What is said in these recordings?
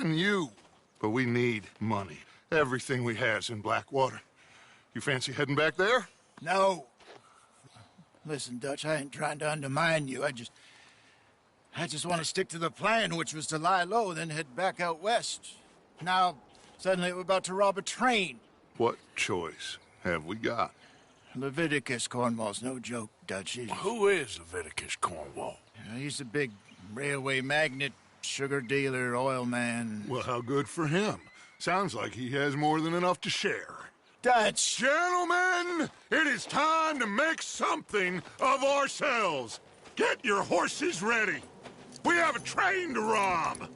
and you. But we need money. Everything we has in Blackwater. You fancy heading back there? No. Listen, Dutch, I ain't trying to undermine you. I just want to stick to the plan, which was to lie low, then head back out west. Now, suddenly we're about to rob a train. What choice have we got? Leviticus Cornwall's no joke, Dutch. Who is Leviticus Cornwall? He's a big railway magnate, sugar dealer, oil man. Well, how good for him. Sounds like he has more than enough to share. Dutch! Gentlemen, it is time to make something of ourselves. Get your horses ready. We have a train to rob.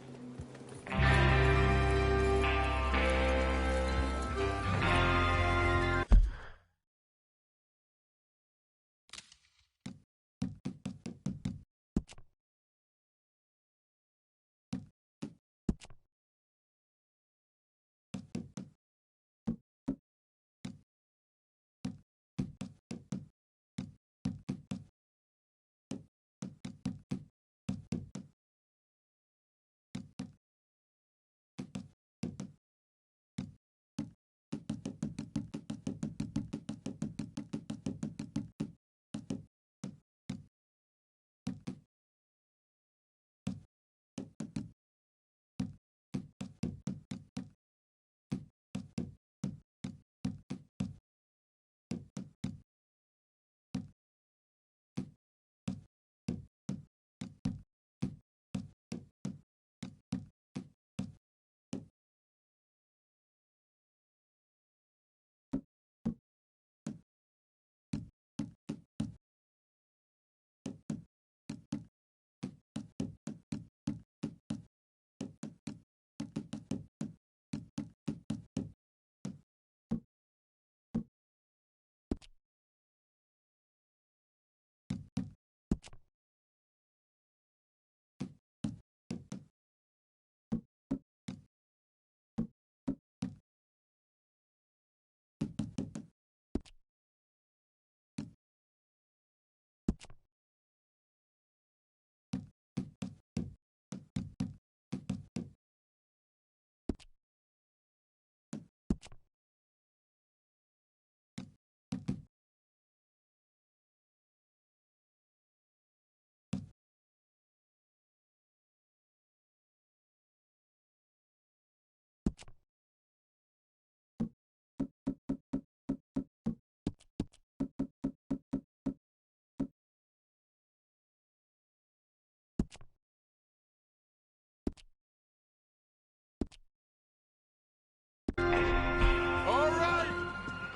All right,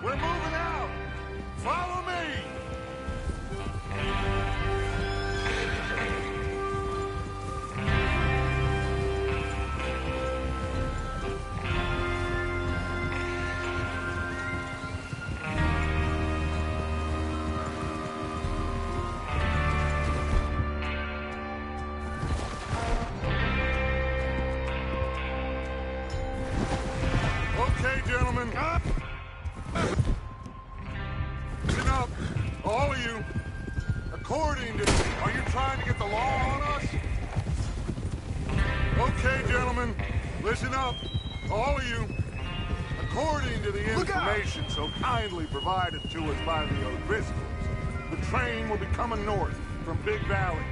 we're moving out. Follow me. Okay, gentlemen. Listen up, all of you. According to... Are you trying to get the law on us? Okay, gentlemen. Listen up, all of you. According to the information so kindly provided to us by the O'Driscolls, the train will be coming north from Big Valley.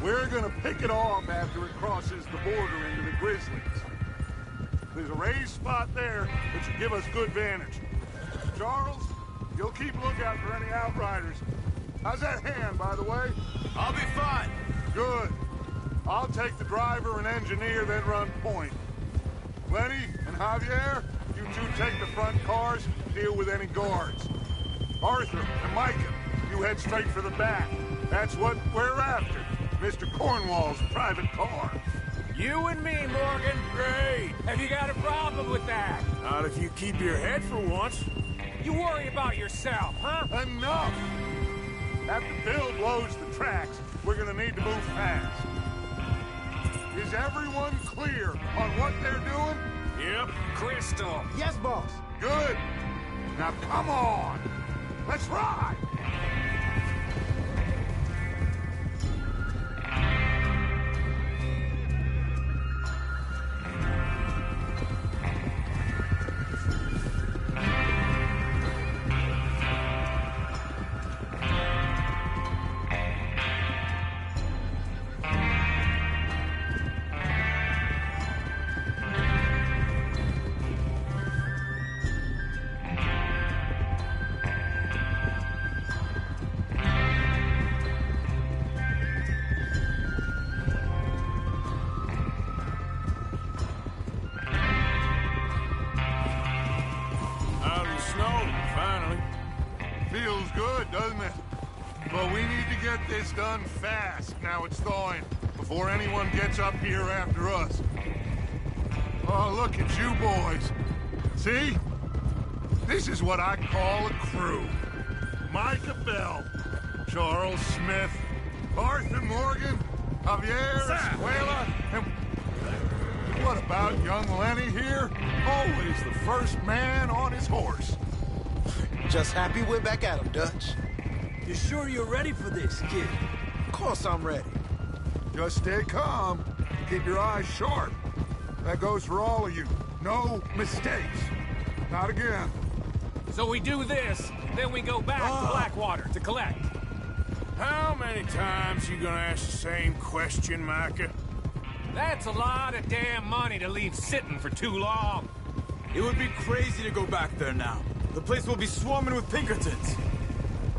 We're gonna pick it off after it crosses the border into the Grizzlies. There's a raised spot there that should give us good vantage. Charles, you'll keep lookout for any outriders. How's that hand, by the way? I'll be fine. Good. I'll take the driver and engineer, then run point. Lenny and Javier, you two take the front cars, deal with any guards. Arthur and Micah, you head straight for the back. That's what we're after. Mr. Cornwall's private car. You and me, Morgan. Great. Have you got a problem with that? Not if you keep your head for once. You worry about yourself, huh? Enough! After Bill blows the tracks, we're gonna need to move fast. Is everyone clear on what they're doing? Yep. Crystal. Yes, boss. Good. Now come on. Let's ride. Feels good, doesn't it? But we need to get this done fast. Now it's thawing, before anyone gets up here after us. Oh, look at you boys. See? This is what I call a crew. Micah Bell, Charles Smith, Arthur Morgan, Javier Escuela, and what about young Lenny here? Always the first man on his horse. Just happy we're back at him, Dutch. You sure you're ready for this, kid? Of course I'm ready. Just stay calm. Keep your eyes sharp. That goes for all of you. No mistakes. Not again. So we do this, then we go back to Blackwater to collect. How many times you gonna ask the same question, Micah? That's a lot of damn money to leave sitting for too long. It would be crazy to go back there now. The place will be swarming with Pinkertons.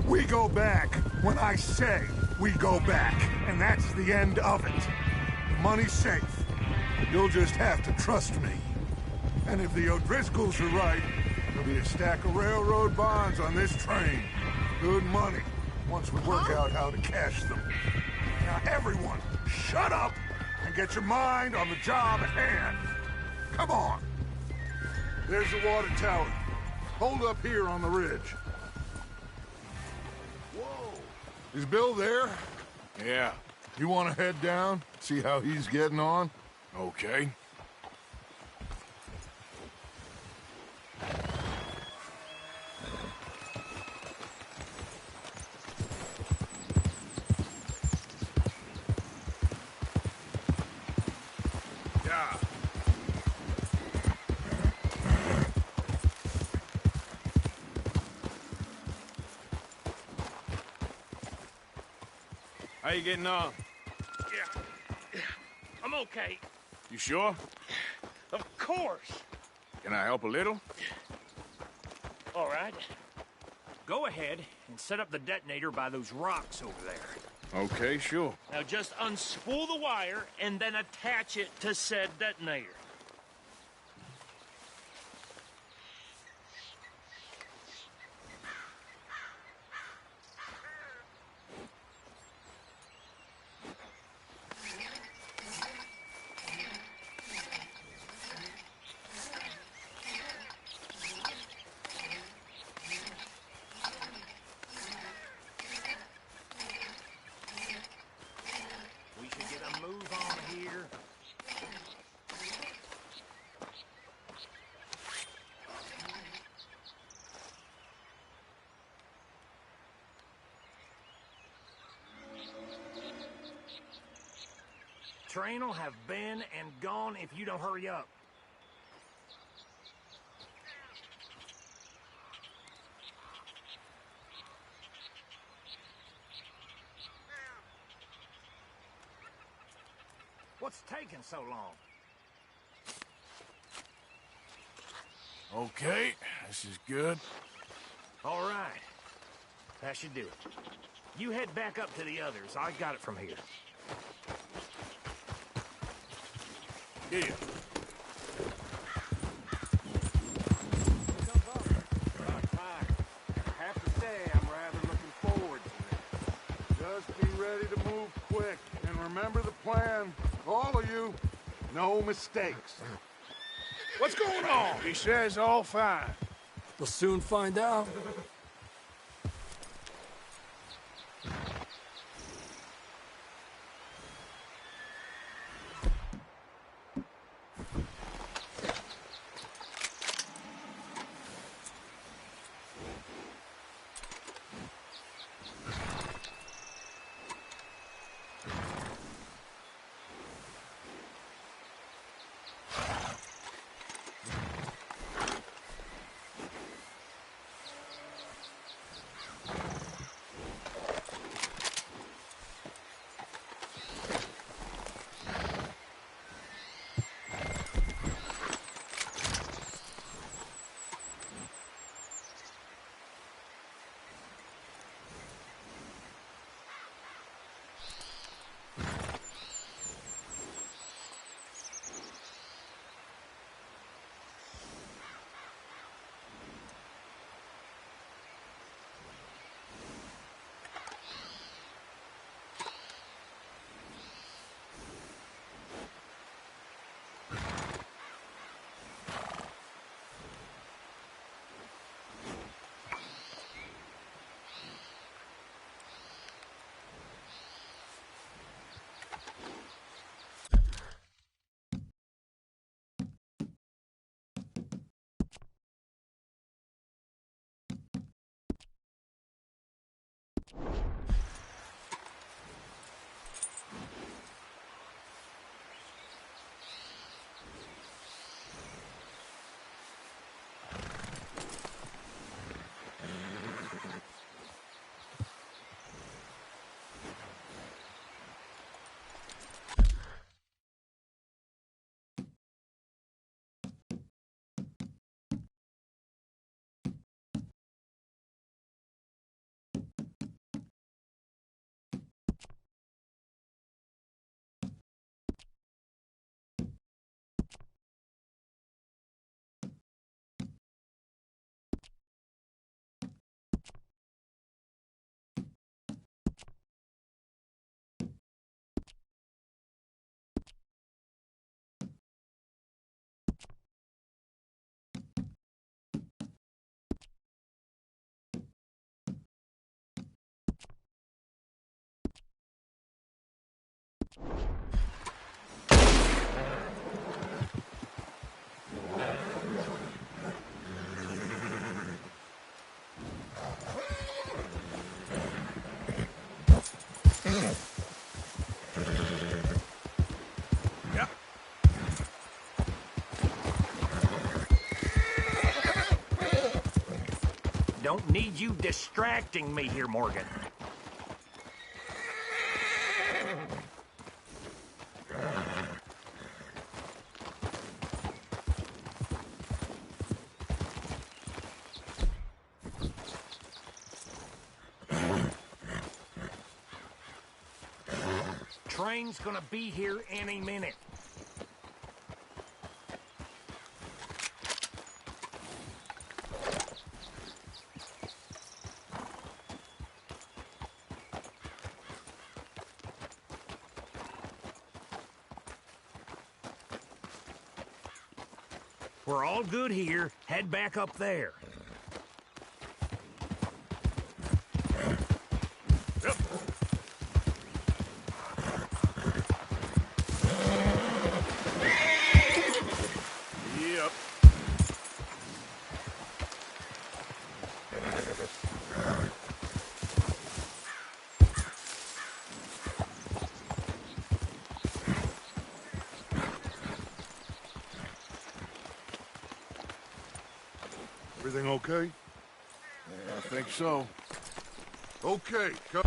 We go back when I say we go back, and that's the end of it. Money's safe. You'll just have to trust me. And if the O'Driscolls are right, there'll be a stack of railroad bonds on this train. Good money, once we work out how to cash them. Now everyone, shut up and get your mind on the job at hand. Come on. There's the water tower. Hold up here on the ridge. Whoa. Is Bill there? Yeah, You want to head down, see how he's getting on? okay. Yeah. How you getting on? Yeah. I'm okay. You sure? Of course. Can I help a little? All right. Go ahead and set up the detonator by those rocks over there. Okay, sure. Now just unspool the wire and then attach it to said detonator. We should get a move on here. Train will have been and gone if you don't hurry up. What's taking so long? Okay, this is good. All right. That should do it. You head back up to the others. I got it from here. Here. I have to say, I'm rather looking forward to this. Just be ready to move quick, and remember the plan. All of you, no mistakes. What's going on? He says all fine. We'll soon find out. Don't need you distracting me here, Morgan. Train's gonna be here any minute. We're all good here. Head back up there. Yep. Yep. Everything okay? I think so. Okay, go.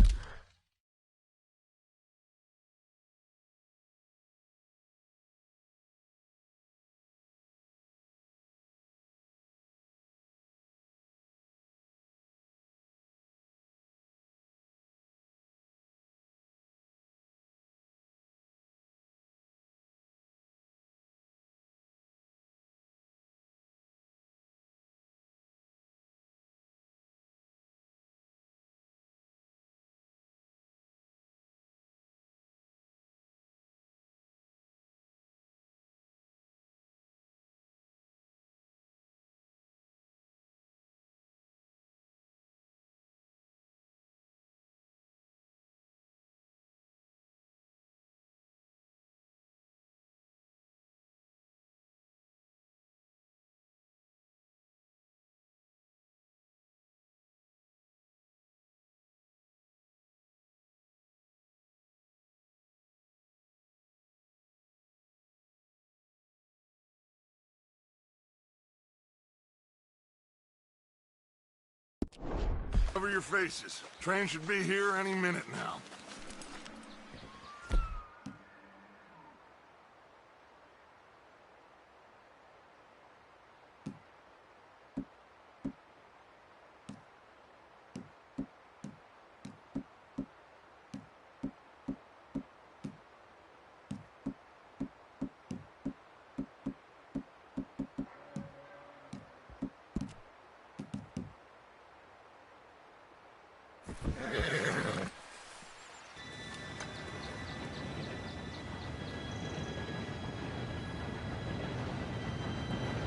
Cover your faces. Train should be here any minute now.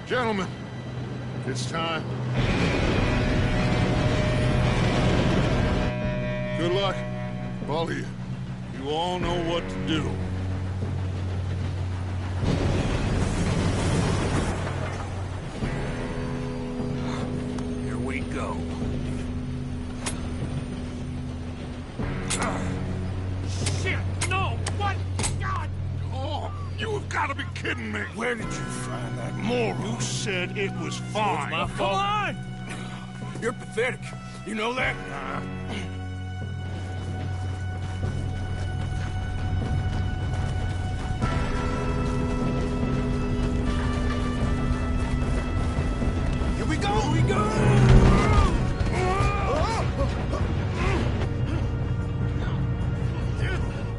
Gentlemen, it's time. Good luck, all of you. You all know what to do. Here we go. Shit! No! What? God! Oh, you have got to be kidding me. Where did you find that moron? You said it was fine. My fault. Come on! You're pathetic. You know that? Here we go! Here we go!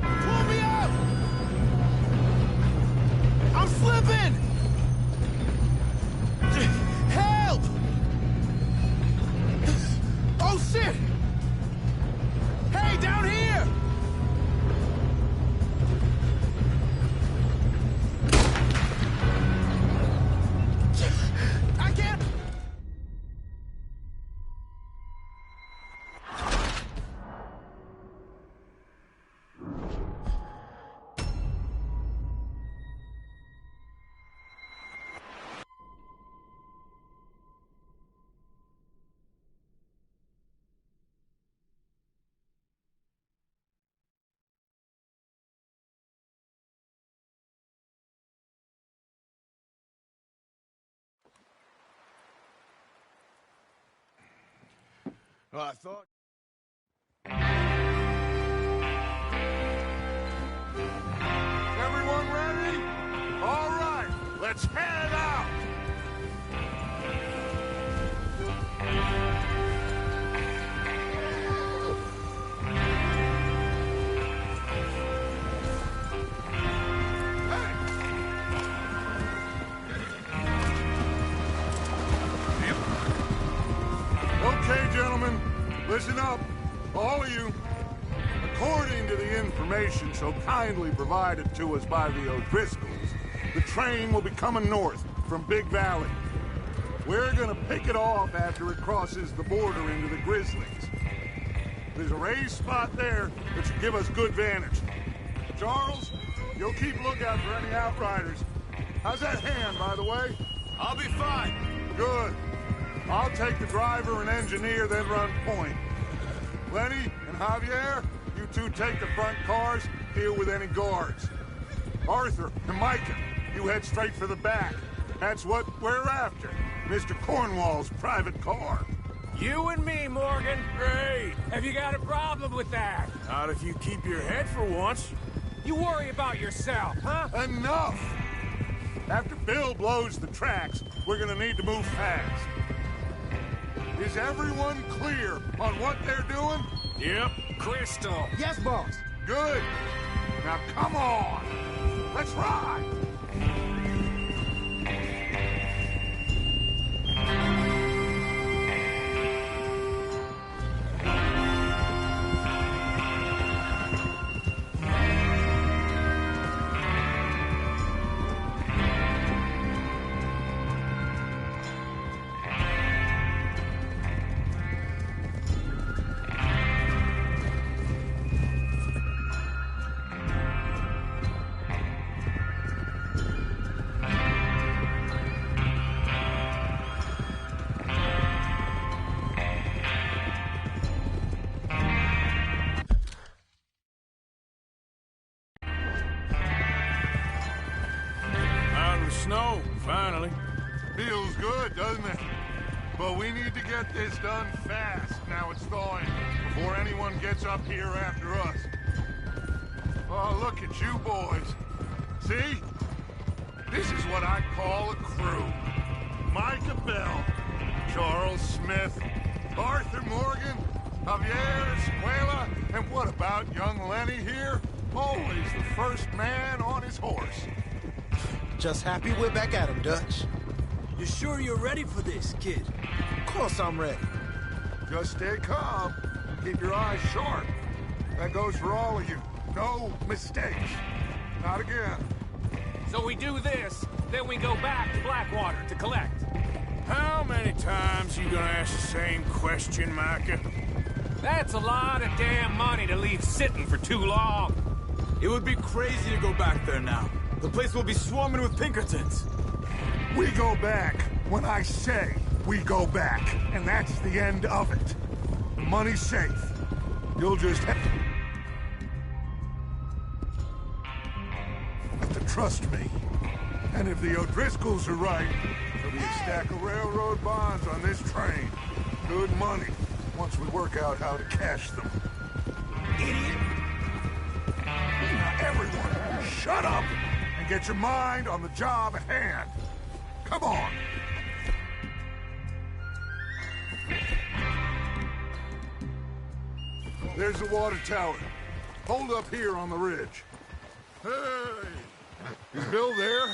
Pull me up! I'm slipping! Help! Oh shit! Well, I thought... Everyone ready? All right, let's head out! Okay, gentlemen, listen up, all of you. According to the information so kindly provided to us by the O'Driscolls, the train will be coming north from Big Valley. We're gonna pick it off after it crosses the border into the Grizzlies. There's a raised spot there that should give us good vantage. Charles, you'll keep lookout for any outriders. How's that hand, by the way? I'll be fine. Good. I'll take the driver and engineer, then run point. Lenny and Javier, you two take the front cars, deal with any guards. Arthur and Micah, you head straight for the back. That's what we're after. Mr. Cornwall's private car. You and me, Morgan. Great. Have you got a problem with that? Not if you keep your head for once. You worry about yourself, huh? Enough! After Bill blows the tracks, we're gonna need to move fast. Is everyone clear on what they're doing? Yep. Crystal. Yes, boss. Good. Now come on. Let's ride. Snow, finally. Feels good, doesn't it? But we need to get this done fast, now it's thawing, before anyone gets up here after us. Oh, look at you boys. See? This is what I call a crew. Micah Bell, Charles Smith, Arthur Morgan, Javier Escuela, and what about young Lenny here? Always the first man on his horse. Just happy we're back at him, Dutch. You sure you're ready for this, kid? Of course I'm ready. Just stay calm. Keep your eyes sharp. That goes for all of you. No mistakes. Not again. So we do this, then we go back to Blackwater to collect. How many times you gonna ask the same question, Micah? That's a lot of damn money to leave sitting for too long. It would be crazy to go back there now. The place will be swarming with Pinkertons. We go back when I say we go back. And that's the end of it. The money's safe. You'll just have to trust me. And if the O'Driscolls are right, there'll be a stack of railroad bonds on this train. Good money, once we work out how to cash them. Idiot! Now everyone, shut up and get your mind on the job at hand. Come on. There's the water tower. Hold up here on the ridge. Hey! Is Bill there?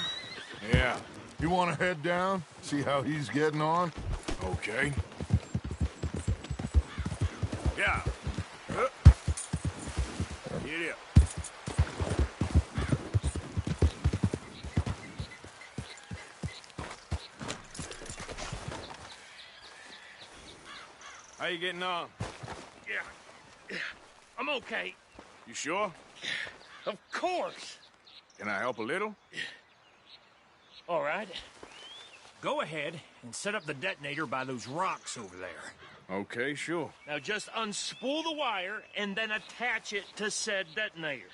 Yeah. You want to head down? See how he's getting on? Okay. Yeah. Get up. How you getting on? Yeah. I'm okay. You sure? Of course. Can I help a little? All right. Go ahead and set up the detonator by those rocks over there. Okay, sure. Now just unspool the wire and then attach it to said detonator.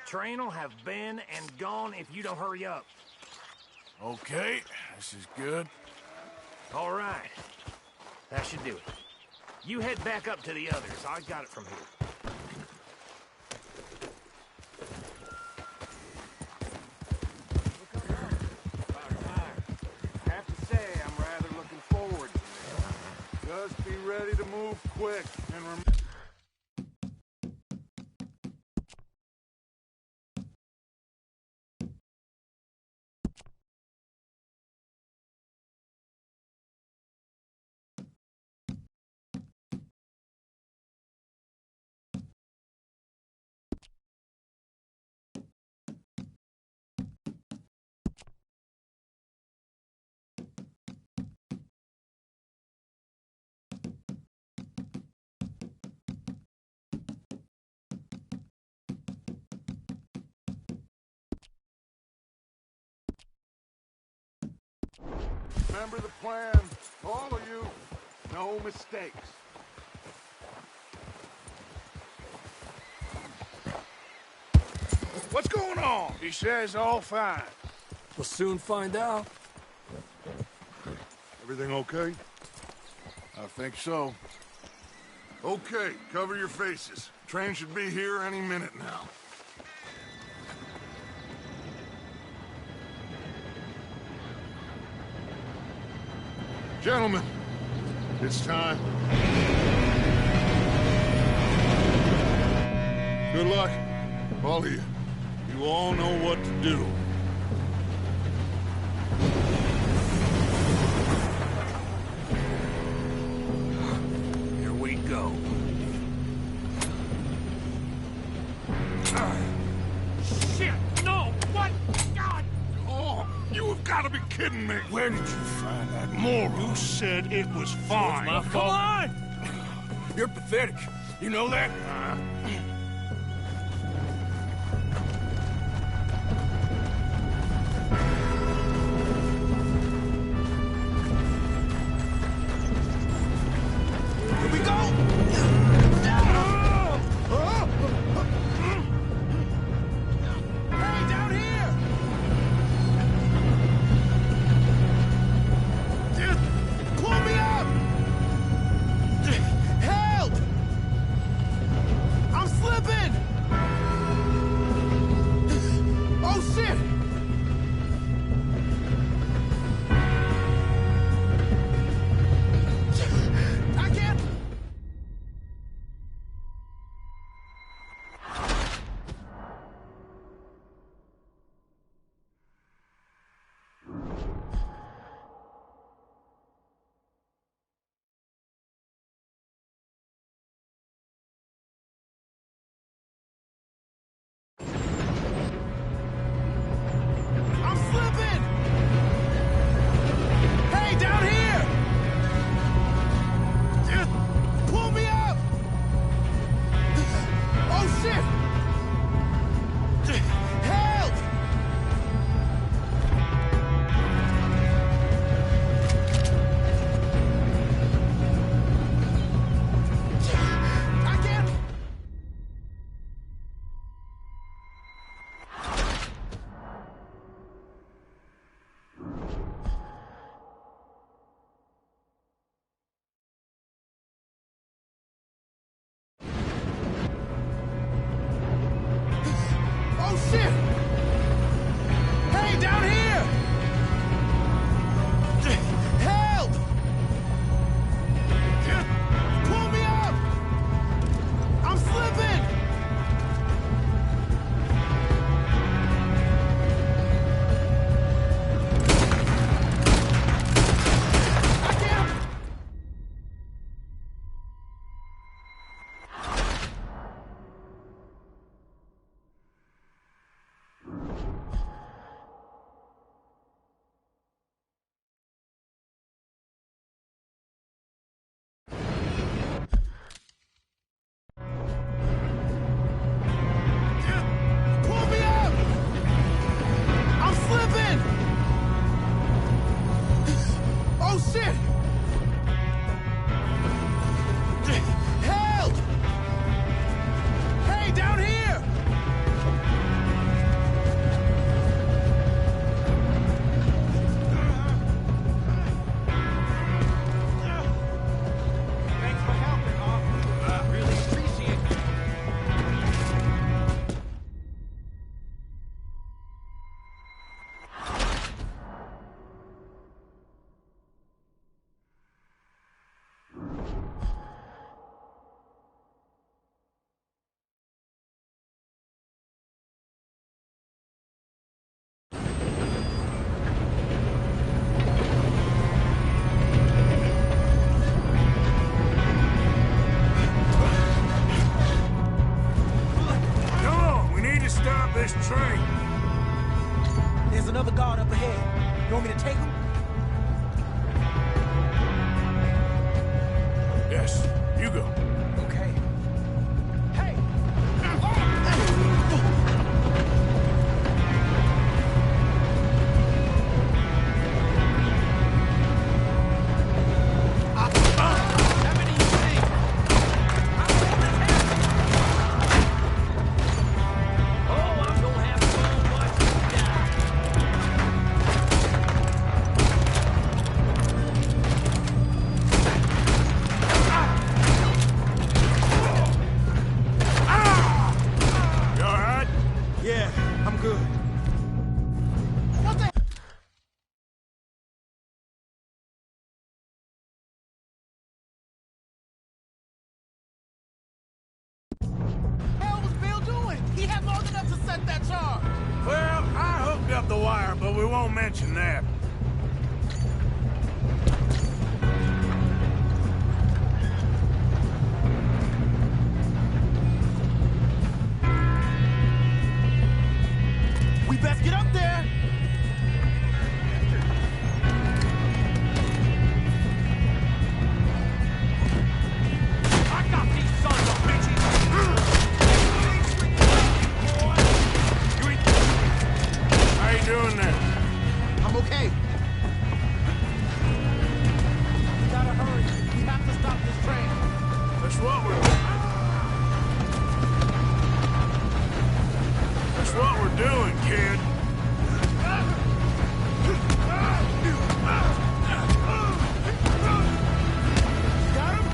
Train will have been and gone if you don't hurry up. Okay, this is good. All right. That should do it. You head back up to the others. I got it from here. I have to say, I'm rather looking forward to this. Just be ready to move quick and remember. Remember the plan, all of you. No mistakes. What's going on? He says all fine. We'll soon find out. Everything okay? I think so. Okay, cover your faces. Train should be here any minute now. Gentlemen, it's time. Good luck, all of you. You all know what to do. Here we go. Shit! No! What? God! Oh, you have got to be kidding me. Where did you find that moron? You said it was fine. My fault. Come on! You're pathetic. You know that? Here we go! Hey, down here! Pull me up! Help! I'm slipping! You want me to take him? Yes, you go. Okay. Hey! You all right? Yeah, I'm good. hell was Bill doing? He had long enough to set that charge. Well, I hooked up the wire, but we won't mention that. We best get up there. I got these sons of bitches! How you doing there? I'm okay. We gotta hurry. We have to stop this train. That's what we're doing, kid. Got him?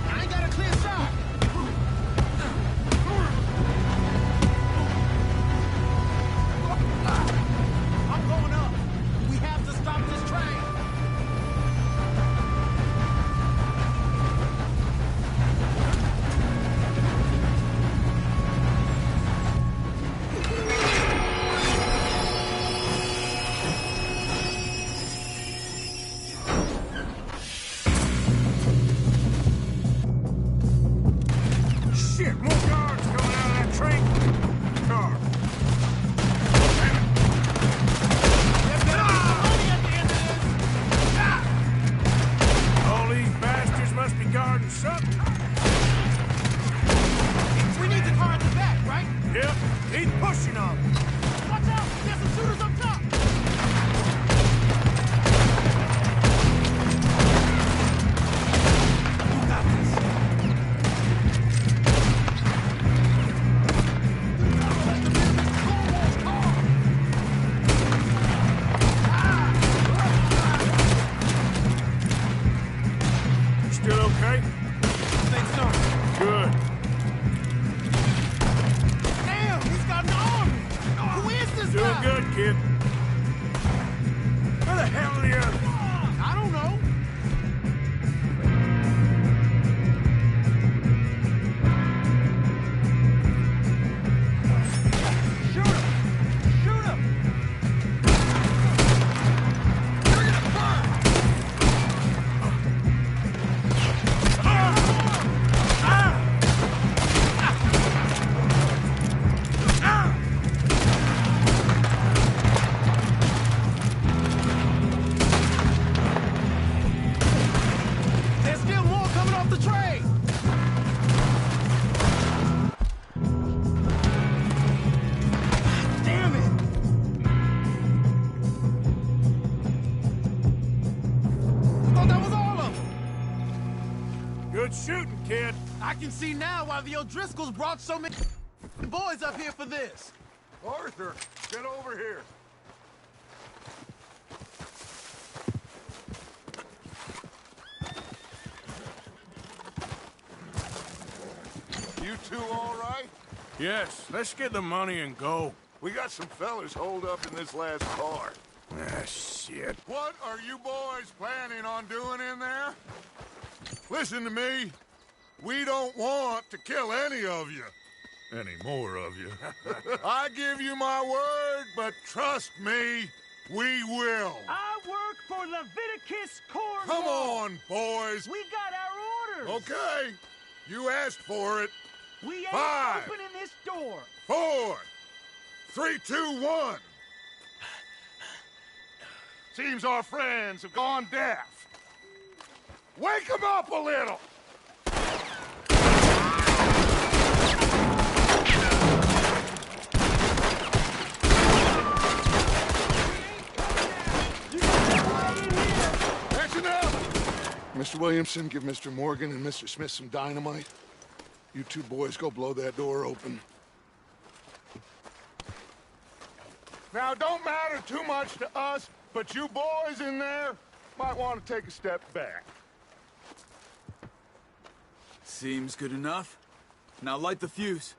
I ain't got a clear shot. I'm going up. We have to stop this train. Shit, more guards coming out of that train car. All these bastards must be guarding something. We need the car at the back, right? Yep, he's pushing on them. Watch out! There's some shooters up top! You got this. You still okay? Think so. Good. Damn, he's got an army! Who is this Doing guy? good, kid. Where the hell are the others? I don't know. Shoot him! Shoot him! You're gonna burn! There's still more coming off the train! Damn it! I thought that was all of them! Good shooting, kid. I can see now why the O'Driscolls brought so many boys up here for this. Arthur, get over here. You two all right? Yes, let's get the money and go. We got some fellas holed up in this last car. Ah, shit. What are you boys planning on doing in there? Listen to me. We don't want to kill any of you. Any more of you. I give you my word, but trust me, we will. I work for Leviticus Corps. Come on, boys. We got our orders. Okay. You asked for it. We ain't 5, opening this door. 4, 3, 2, 1. Seems our friends have gone deaf. Wake them up a little! Listen up! Mr. Williamson, give Mr. Morgan and Mr. Smith some dynamite. You two boys go blow that door open. Now, don't matter too much to us, but you boys in there might want to take a step back. Seems good enough. Now light the fuse.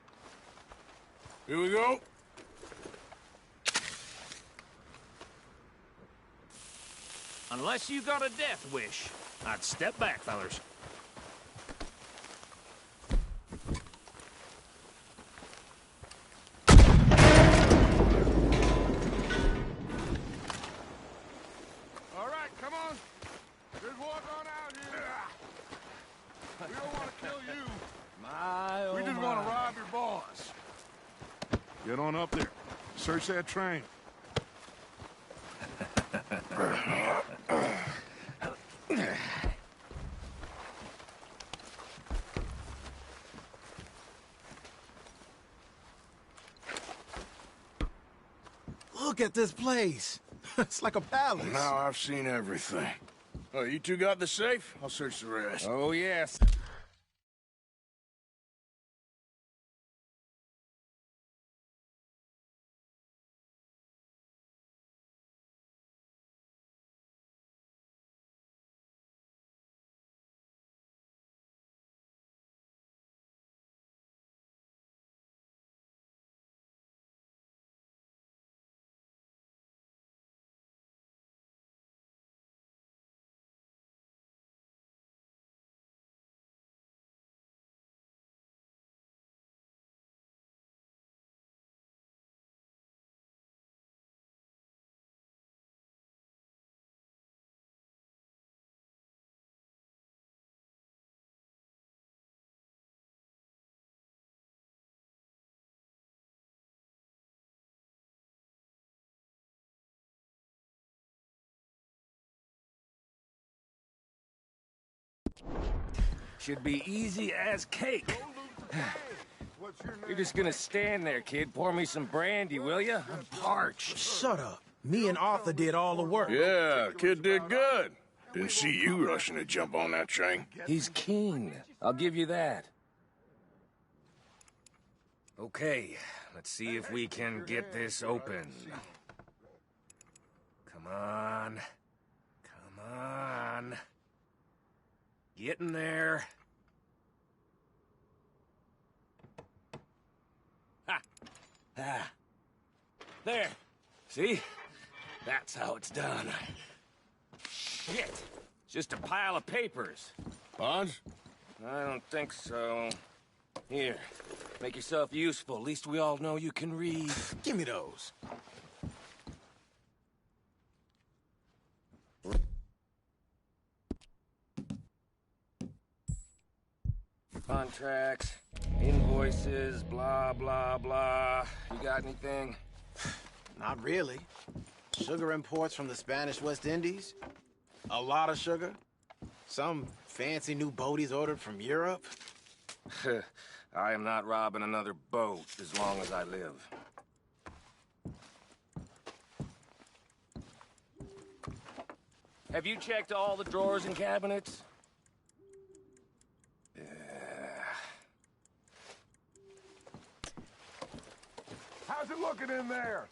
Here we go. Unless you got a death wish, I'd step back, fellers. All right, come on. Just walk on out here. We don't want to kill you. We just want to rob your boss. Get on up there. Search that train. Look at this place. It's like a palace. Now I've seen everything. Oh, you two got the safe? I'll search the rest. Oh, yes. Should be easy as cake. You're just gonna stand there, kid. Pour me some brandy, will you? I'm parched. Shut up. Me and Arthur did all the work. Yeah, kid did good. Didn't see you rushing to jump on that train. He's keen. I'll give you that. Okay, let's see if we can get this open. Come on. Come on. Get in there. Ha! Ah. There. See? That's how it's done. Shit. It's just a pile of papers. Bonds? I don't think so. Here. Make yourself useful. At least we all know you can read. Give me those. Contracts, invoices, blah, blah, blah. You got anything? Not really. Sugar imports from the Spanish West Indies. A lot of sugar. Some fancy new boat he's ordered from Europe. I am not robbing another boat as long as I live. Have you checked all the drawers and cabinets? How's it looking in there?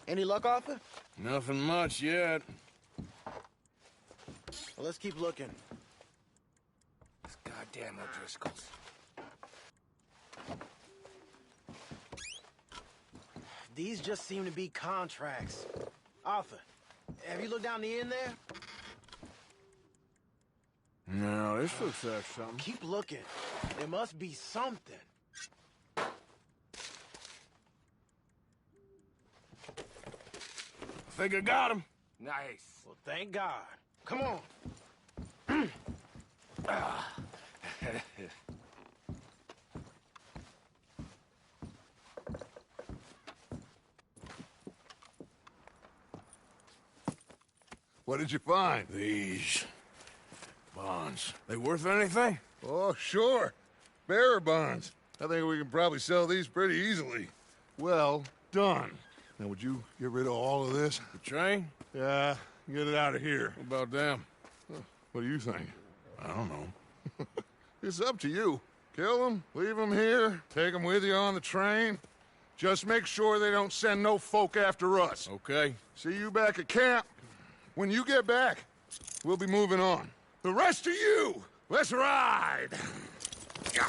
Any luck, Arthur? Nothing much yet. Well, let's keep looking. These goddamn O'Driscolls. These just seem to be contracts. Arthur, have you looked down the end there? No, this looks like something. Keep looking. There must be something. I think I got him. Nice. Well, thank God. Come on. What did you find? These bonds. They worth anything? Oh, sure. Bearer bonds. I think we can probably sell these pretty easily. Well done. Now, would you get rid of all of this? The train? Yeah, get it out of here. What about them? What do you think? I don't know. It's up to you. Kill them, leave them here, take them with you on the train. Just make sure they don't send no folk after us. Okay. See you back at camp. When you get back, we'll be moving on. The rest of you, let's ride! Yeah.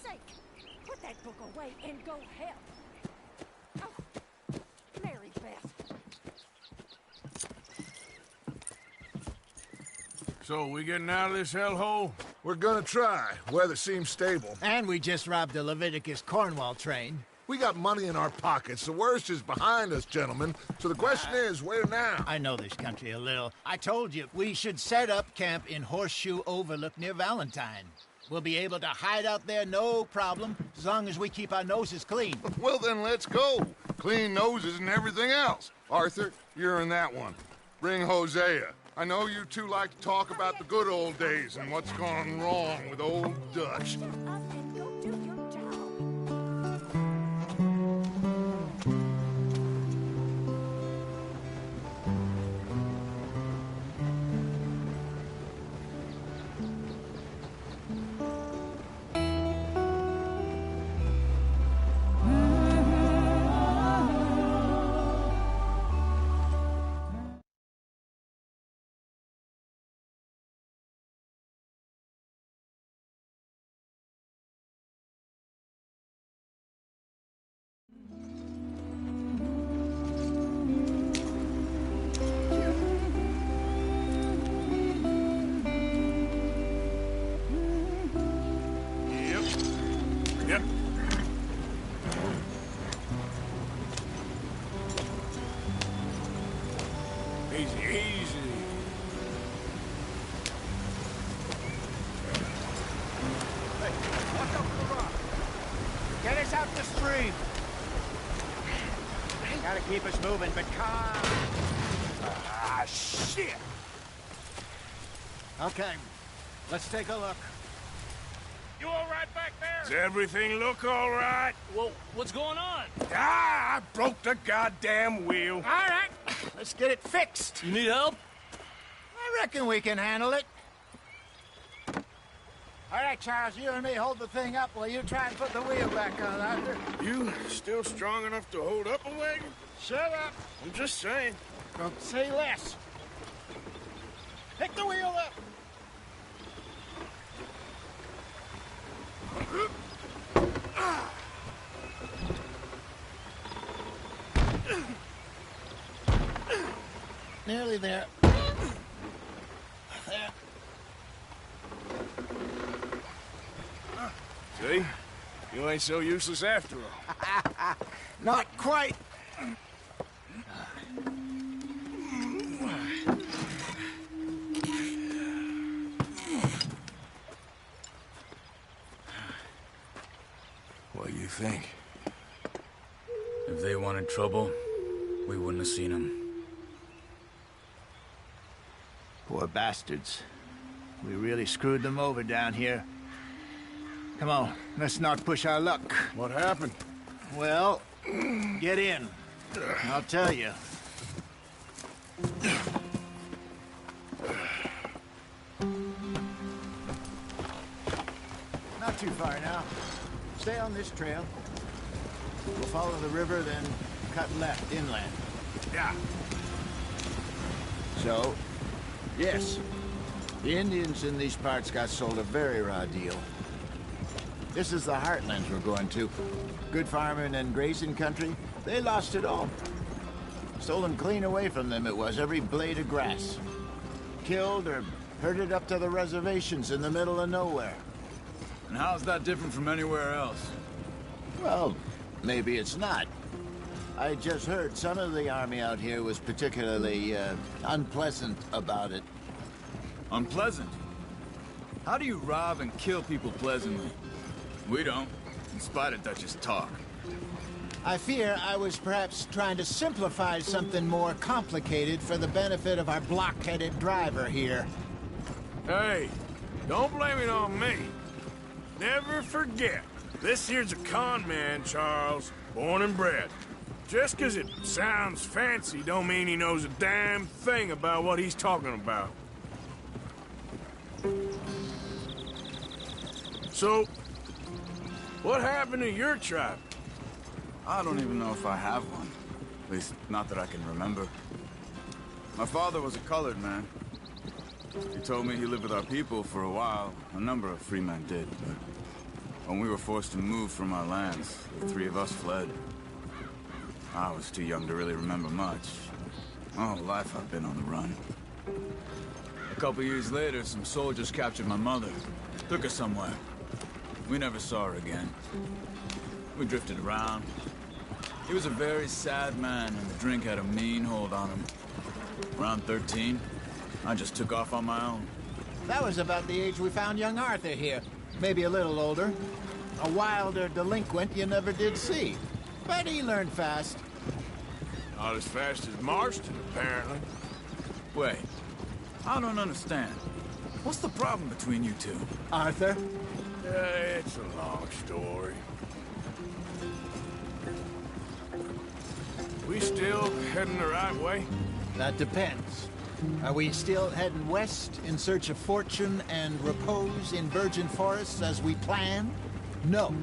sake! Put that book away and go help. Oh, Mary Beth. So, we getting out of this hellhole? We're gonna try. Weather seems stable. And we just robbed the Leviticus Cornwall train. We got money in our pockets. The worst is behind us, gentlemen. So the question is, where now? I know this country a little. I told you, we should set up camp in Horseshoe Overlook near Valentine. We'll be able to hide out there, no problem, as long as we keep our noses clean. Well, then let's go. Clean noses and everything else. Arthur, you're in that one. Bring Hosea. I know you two like to talk about the good old days and what's gone wrong with old Dutch. Shut up and go do your job. Yep. Easy, easy. Watch out for the rock. Get us out the stream. Gotta keep us moving, but calm. Ah, shit! Okay, let's take a look. You all right back there? Does everything look all right? Well, what's going on? Ah, I broke the goddamn wheel. All right, let's get it fixed. You need help? I reckon we can handle it. All right, Charles, you and me hold the thing up while you try and put the wheel back on, Arthur. You still strong enough to hold up a wagon? Shut up. I'm just saying. Don't say less. Pick the wheel up. Nearly there. There. See? You ain't so useless after all. Not quite. What do you think? If they wanted trouble, we wouldn't have seen them. Poor bastards. We really screwed them over down here. Come on, let's not push our luck. What happened? Well, get in. I'll tell you. Not too far now. Stay on this trail. We'll follow the river, then cut left inland. Yeah. So, yes, the Indians in these parts got sold a very raw deal. This is the heartlands we're going to. Good farming and grazing country, they lost it all. Stolen clean away from them it was, every blade of grass. Killed or herded up to the reservations in the middle of nowhere. And how's that different from anywhere else? Well, maybe it's not. I just heard some of the army out here was particularly, unpleasant about it. Unpleasant? How do you rob and kill people pleasantly? We don't, in spite of Dutch's talk. I fear I was perhaps trying to simplify something more complicated for the benefit of our block-headed driver here. Hey, don't blame it on me. Never forget, this here's a con man, Charles, born and bred. Just 'cause it sounds fancy don't mean he knows a damn thing about what he's talking about. So, what happened to your tribe? I don't even know if I have one. At least, not that I can remember. My father was a colored man. He told me he lived with our people for a while. A number of free men did, but When we were forced to move from our lands, the three of us fled. I was too young to really remember much. My whole life I've been on the run. A couple years later, some soldiers captured my mother. Took her somewhere. We never saw her again. We drifted around. He was a very sad man, and the drink had a mean hold on him. Around 13, I just took off on my own. That was about the age we found young Arthur here. Maybe a little older. A wilder delinquent you never did see. But he learned fast. Not as fast as Marston, apparently. Wait, I don't understand. What's the problem between you two? Arthur? It's a long story. We still heading the right way? That depends. Are we still heading west in search of fortune and repose in virgin forests as we planned? No.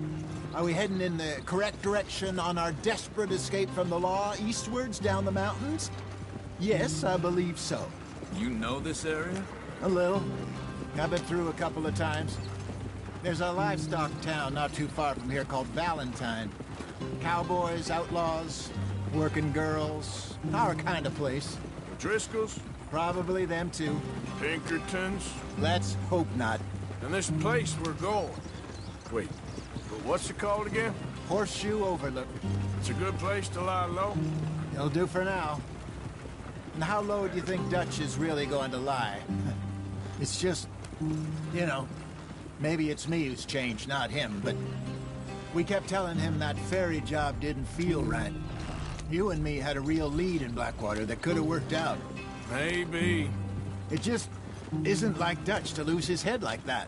Are we heading in the correct direction on our desperate escape from the law eastwards down the mountains? Yes, I believe so. You know this area? A little. I've been through a couple of times. There's a livestock town not too far from here called Valentine. Cowboys, outlaws, working girls, our kind of place. Driscoll's? Probably them too. Pinkertons? Let's hope not. And this place we're going. Wait, but what's it called again? Horseshoe Overlook. It's a good place to lie low? It'll do for now. And how low do you think Dutch is really going to lie? It's just, you know, maybe it's me who's changed, not him, but we kept telling him that ferry job didn't feel right. You and me had a real lead in Blackwater that could have worked out. Maybe. It just isn't like Dutch to lose his head like that.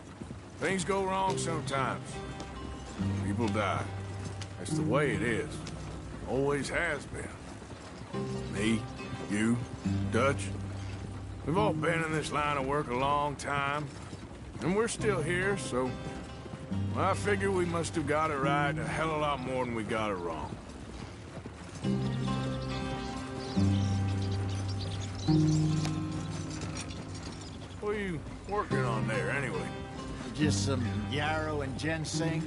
Things go wrong sometimes. People die. That's the way it is. Always has been. Me, you, Dutch. We've all been in this line of work a long time. And we're still here, so... I figure we must have got it right a hell of a lot more than we got it wrong. What are you working on there, anyway? Just some yarrow and ginseng.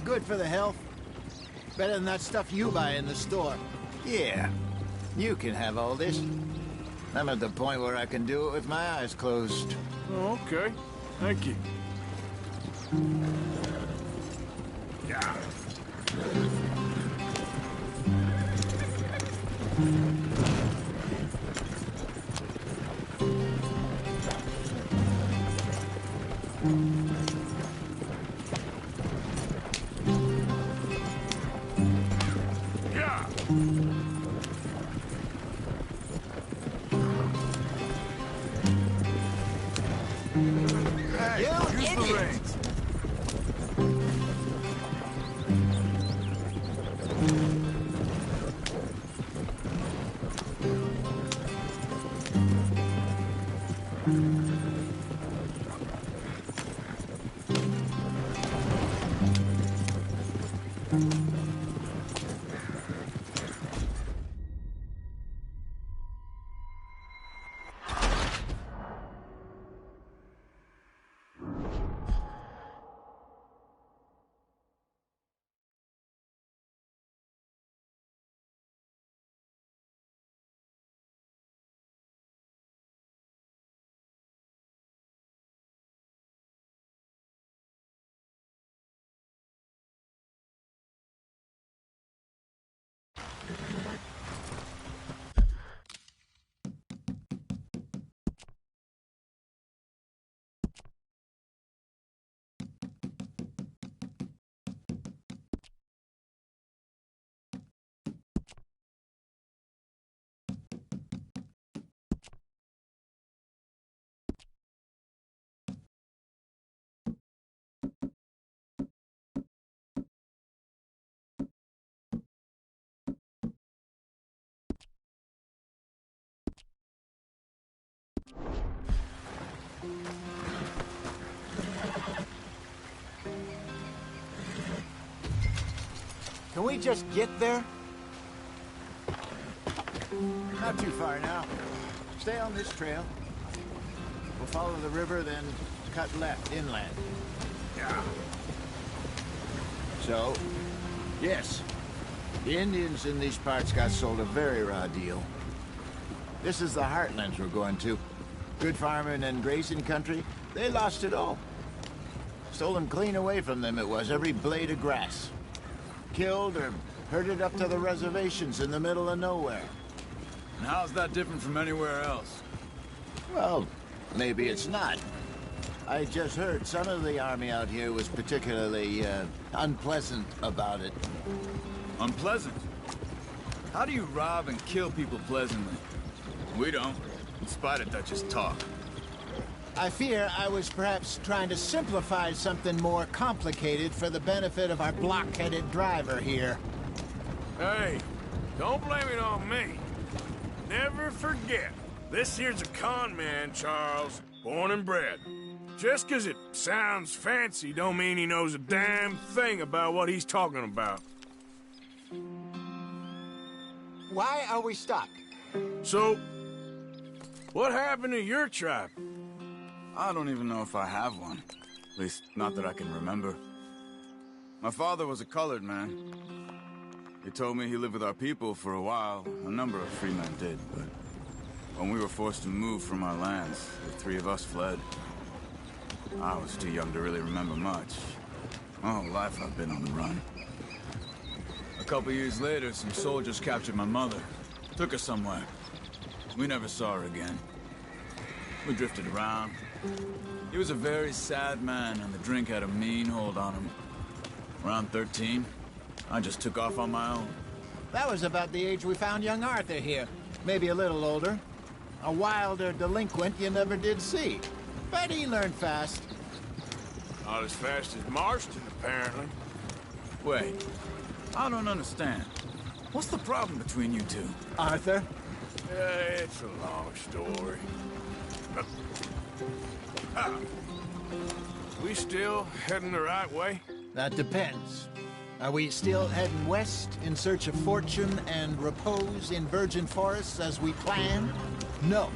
Good for the health. Better than that stuff you buy in the store. Yeah, you can have all this. I'm at the point where I can do it with my eyes closed. Oh, okay. Thank you. Yeah. Can we just get there? Not too far now. Stay on this trail. We'll follow the river, then cut left inland. Yeah. So, yes, the Indians in these parts got sold a very raw deal. This is the heartlands we're going to. Good farming and grazing country, they lost it all. Stolen clean away from them it was, every blade of grass. Killed or herded up to the reservations in the middle of nowhere. And how's that different from anywhere else? Well, maybe it's not. I just heard some of the army out here was particularly, unpleasant about it. Unpleasant? How do you rob and kill people pleasantly? We don't, in spite of Dutch's talk. I fear I was perhaps trying to simplify something more complicated for the benefit of our block-headed driver here. Hey, don't blame it on me. Never forget, this here's a con man, Charles, born and bred. Just 'cause it sounds fancy don't mean he knows a damn thing about what he's talking about. Why are we stopped? So, what happened to your tribe? I don't even know if I have one. At least, not that I can remember. My father was a colored man. He told me he lived with our people for a while. A number of free men did, but when we were forced to move from our lands, the three of us fled. I was too young to really remember much. My whole life I've been on the run. A couple years later, some soldiers captured my mother. Took her somewhere. We never saw her again. We drifted around. He was a very sad man, and the drink had a mean hold on him. Around 13, I just took off on my own. That was about the age we found young Arthur here. Maybe a little older. A wilder delinquent you never did see. But he learned fast. Not as fast as Marston, apparently. Wait, I don't understand. What's the problem between you two? Arthur? It's a long story. We still heading the right way? That depends. Are we still heading west in search of fortune and repose in virgin forests as we planned? No.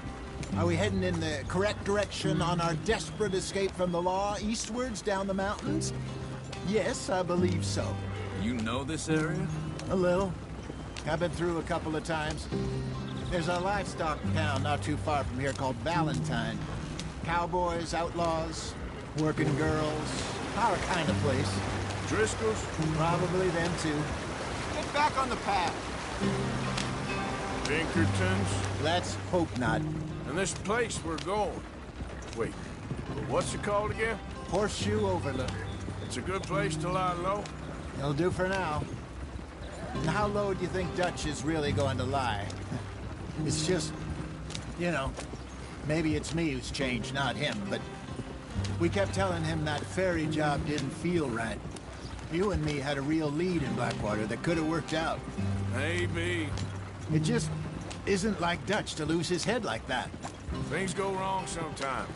Are we heading in the correct direction on our desperate escape from the law eastwards down the mountains? Yes, I believe so. You know this area? A little. I've been through a couple of times. There's a livestock town not too far from here called Valentine. Cowboys, outlaws, working girls, our kind of place. Driscoll's? Probably them too. Get back on the path. Pinkertons? Let's hope not. And this place we're going. Wait, what's it called again? Horseshoe Overlook. It's a good place to lie low? It'll do for now. And how low do you think Dutch is really going to lie? It's just, you know, maybe it's me who's changed, not him, but we kept telling him that ferry job didn't feel right. You and me had a real lead in Blackwater that could have worked out. Maybe. It just isn't like Dutch to lose his head like that. Things go wrong sometimes.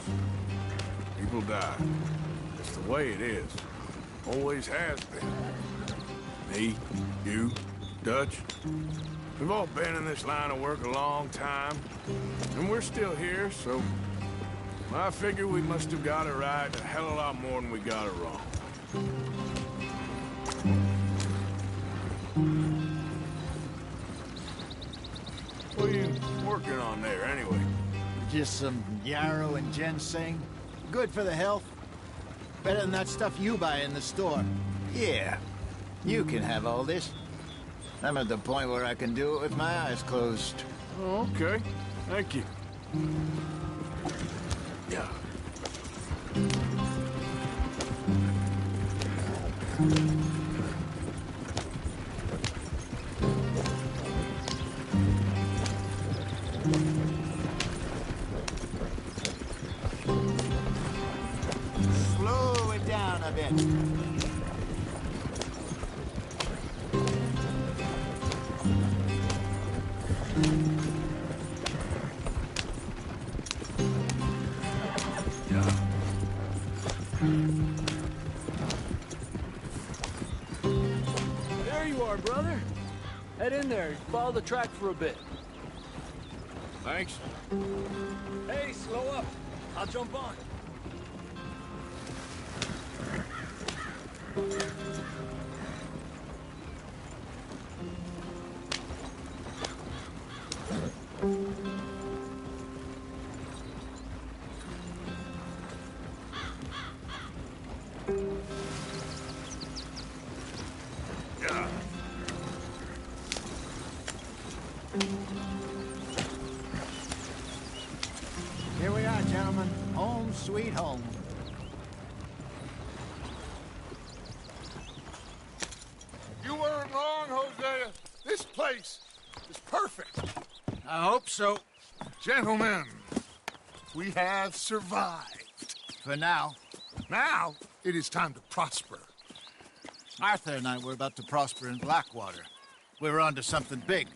People die. It's the way it is. Always has been. Me, you, Dutch. We've all been in this line of work a long time. And we're still here, so I figure we must have got it right a hell of a lot more than we got it wrong. What are you working on there, anyway? Just some yarrow and ginseng. Good for the health. Better than that stuff you buy in the store. Yeah, you can have all this. I'm at the point where I can do it with my eyes closed. Oh, okay. Thank you. Yeah. Slow it down a bit. There you are, brother. Head in there. Follow the track for a bit. Thanks. Hey, slow up. I'll jump on. sweet home. You weren't wrong, Hosea. This place is perfect. I hope so. Gentlemen, we have survived. For now. Now, it is time to prosper. Arthur and I were about to prosper in Blackwater. We were onto something big.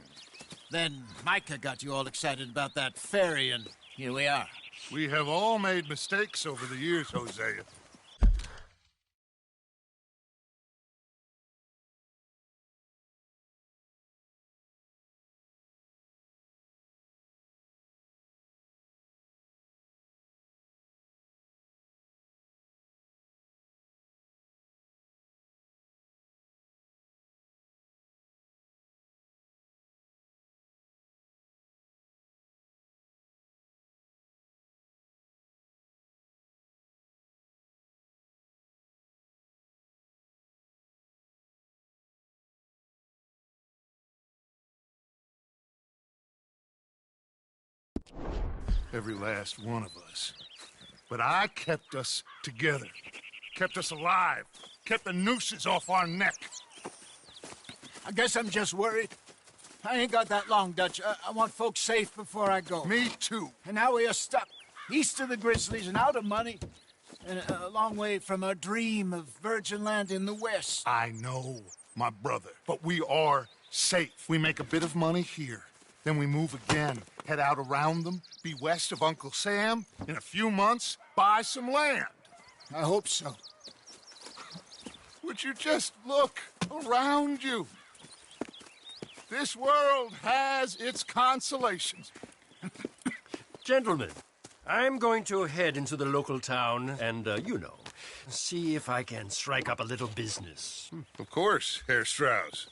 Then Micah got you all excited about that ferry, and here we are. We have all made mistakes over the years, Hosea. Every last one of us. But I kept us together. Kept us alive. Kept the nooses off our neck. I guess I'm just worried. I ain't got that long, Dutch. I want folks safe before I go. Me too. And now we are stuck, east of the Grizzlies and out of money, and a long way from our dream of virgin land in the west. I know, my brother. But we are safe. We make a bit of money here. Then we move again, head out around them, be west of Uncle Sam. In a few months, buy some land. I hope so. Would you just look around you? This world has its consolations. Gentlemen, I'm going to head into the local town and, see if I can strike up a little business. Of course, Herr Strauss.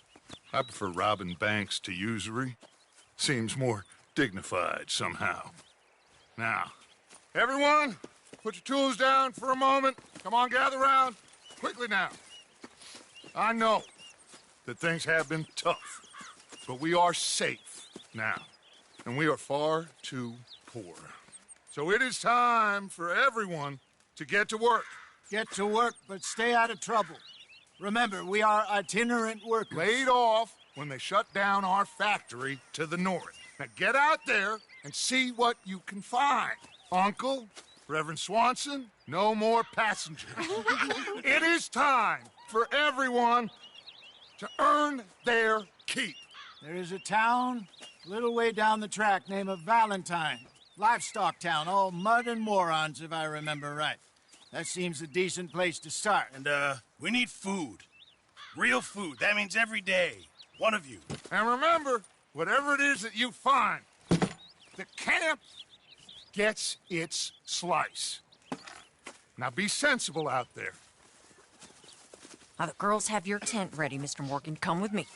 I prefer robbing banks to usury. Seems more dignified somehow. Now, everyone, put your tools down for a moment. Come on, gather round. Quickly now. I know that things have been tough, but we are safe now, and we are far too poor. So it is time for everyone to get to work. Get to work, but stay out of trouble. Remember, we are itinerant workers. Laid off when they shut down our factory to the north. Now get out there and see what you can find. Uncle, Reverend Swanson, no more passengers. It is time for everyone to earn their keep. There is a town a little way down the track named Valentine. Livestock town, all mud and morons, if I remember right. That seems a decent place to start. And, we need food. Real food. That means every day. One of you. And remember, whatever it is that you find, the camp gets its slice. Now be sensible out there. Now, the girls have your tent ready, Mr. Morgan. Come with me.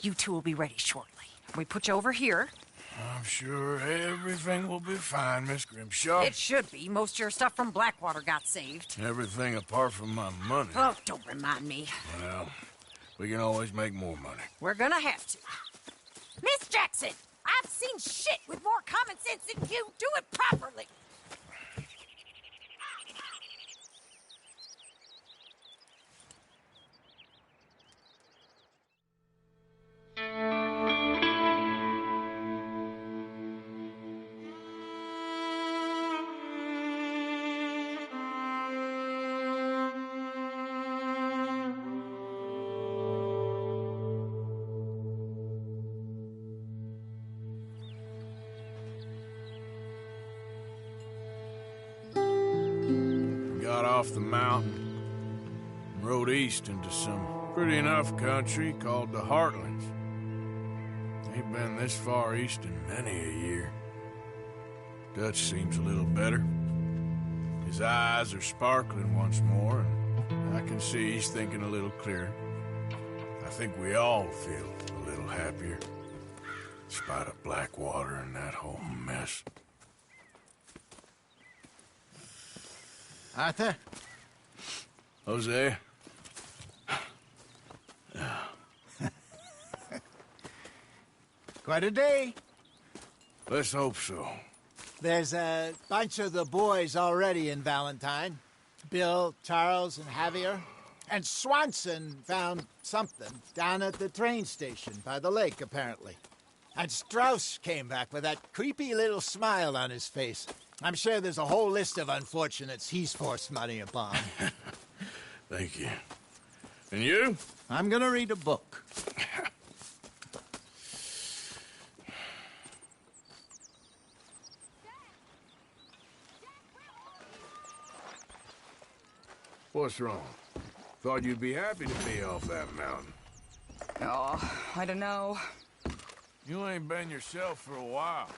You two will be ready shortly. We put you over here. I'm sure everything will be fine, Miss Grimshaw. It should be. Most of your stuff from Blackwater got saved. Everything apart from my money. Oh, don't remind me. Well, we can always make more money. We're gonna have to. Miss Jackson, I've seen shit with more common sense than you. Do it properly. Got off the mountain and rode east into some pretty enough country called the Heartlands. Ain't been this far east in many a year. Dutch seems a little better. His eyes are sparkling once more, and I can see he's thinking a little clearer. I think we all feel a little happier, in spite of Blackwater and that whole mess. Arthur? Jose? Quite a day. Let's hope so. There's a bunch of the boys already in Valentine. Bill, Charles, and Javier. And Swanson found something down at the train station by the lake, apparently. And Strauss came back with that creepy little smile on his face. I'm sure there's a whole list of unfortunates he's forced money upon. Thank you. And you? I'm gonna read a book. What's wrong? Thought you'd be happy to be off that mountain. Oh, I don't know. You ain't been yourself for a while.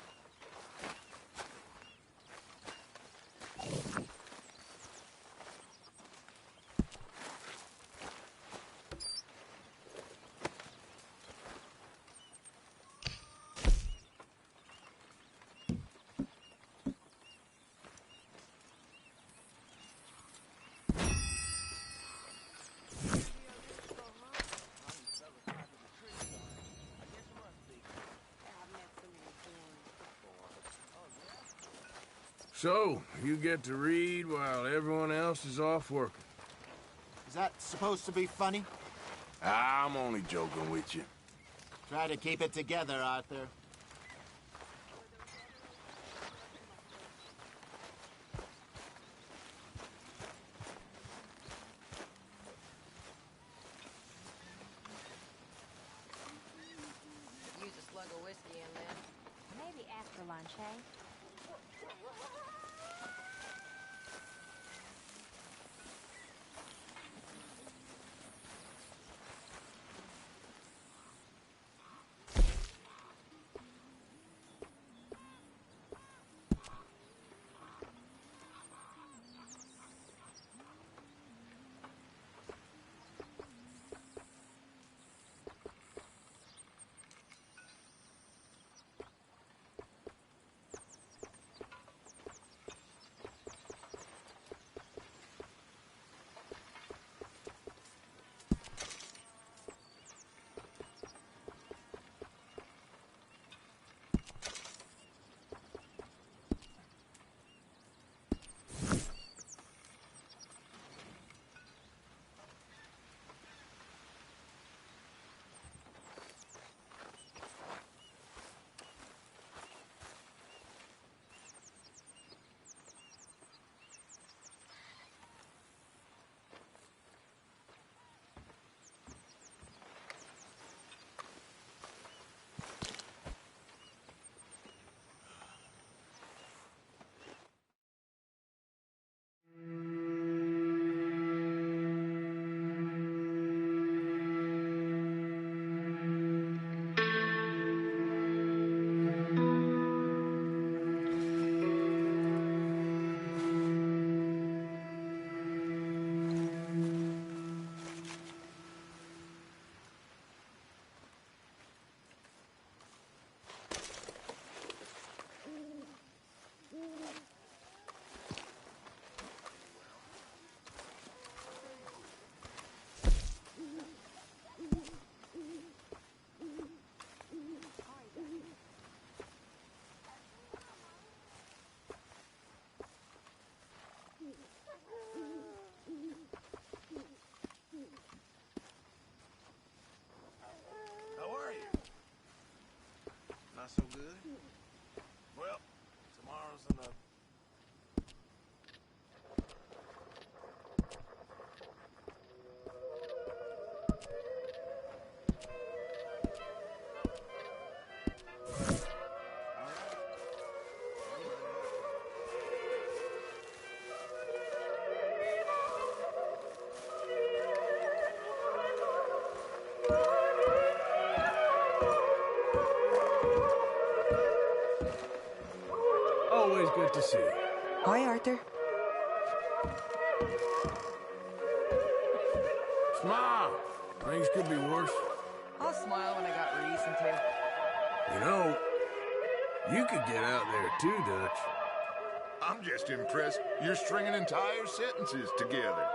So, you get to read while everyone else is off working. Is that supposed to be funny? I'm only joking with you. Try to keep it together, Arthur. Use a slug of whiskey in there. Maybe after lunch, hey? Not so good? Well, tomorrow's another. Always good to see you. Hi, Arthur. Smile. Things could be worse. I'll smile when I got reason to. You know, you could get out there too, Dutch. I'm just impressed you're stringing entire sentences together.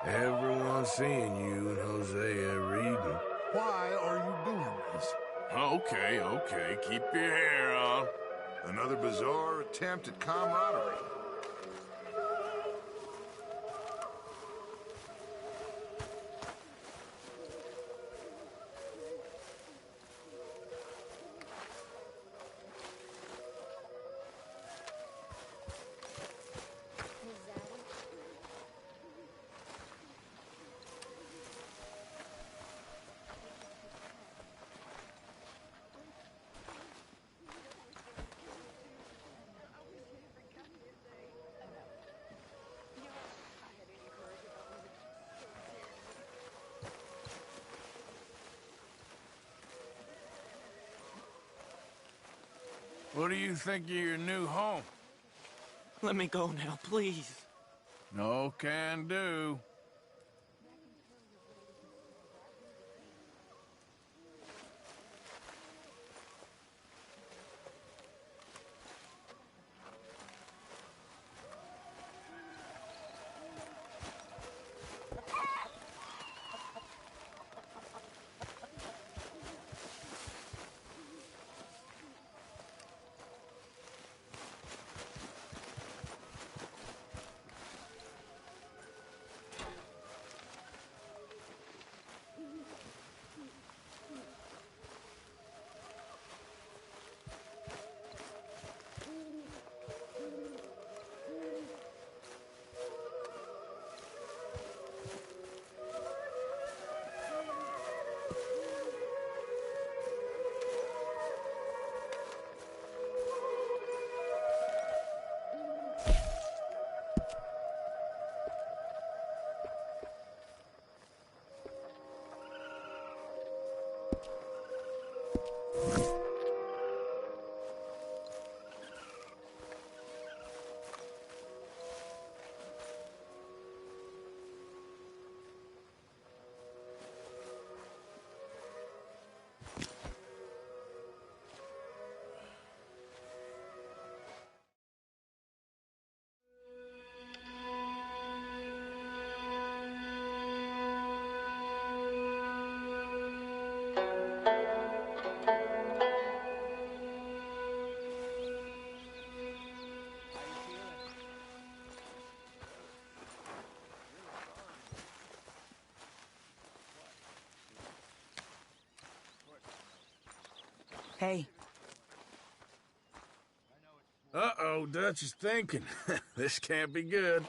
Everyone's seeing you and Hosea reading. Why are you doing this? Okay, keep your hair on. Another bizarre attempt at camaraderie. What do you think of your new home? Let me go now, please. No can do. Hey. Uh-oh, Dutch is thinking. This can't be good.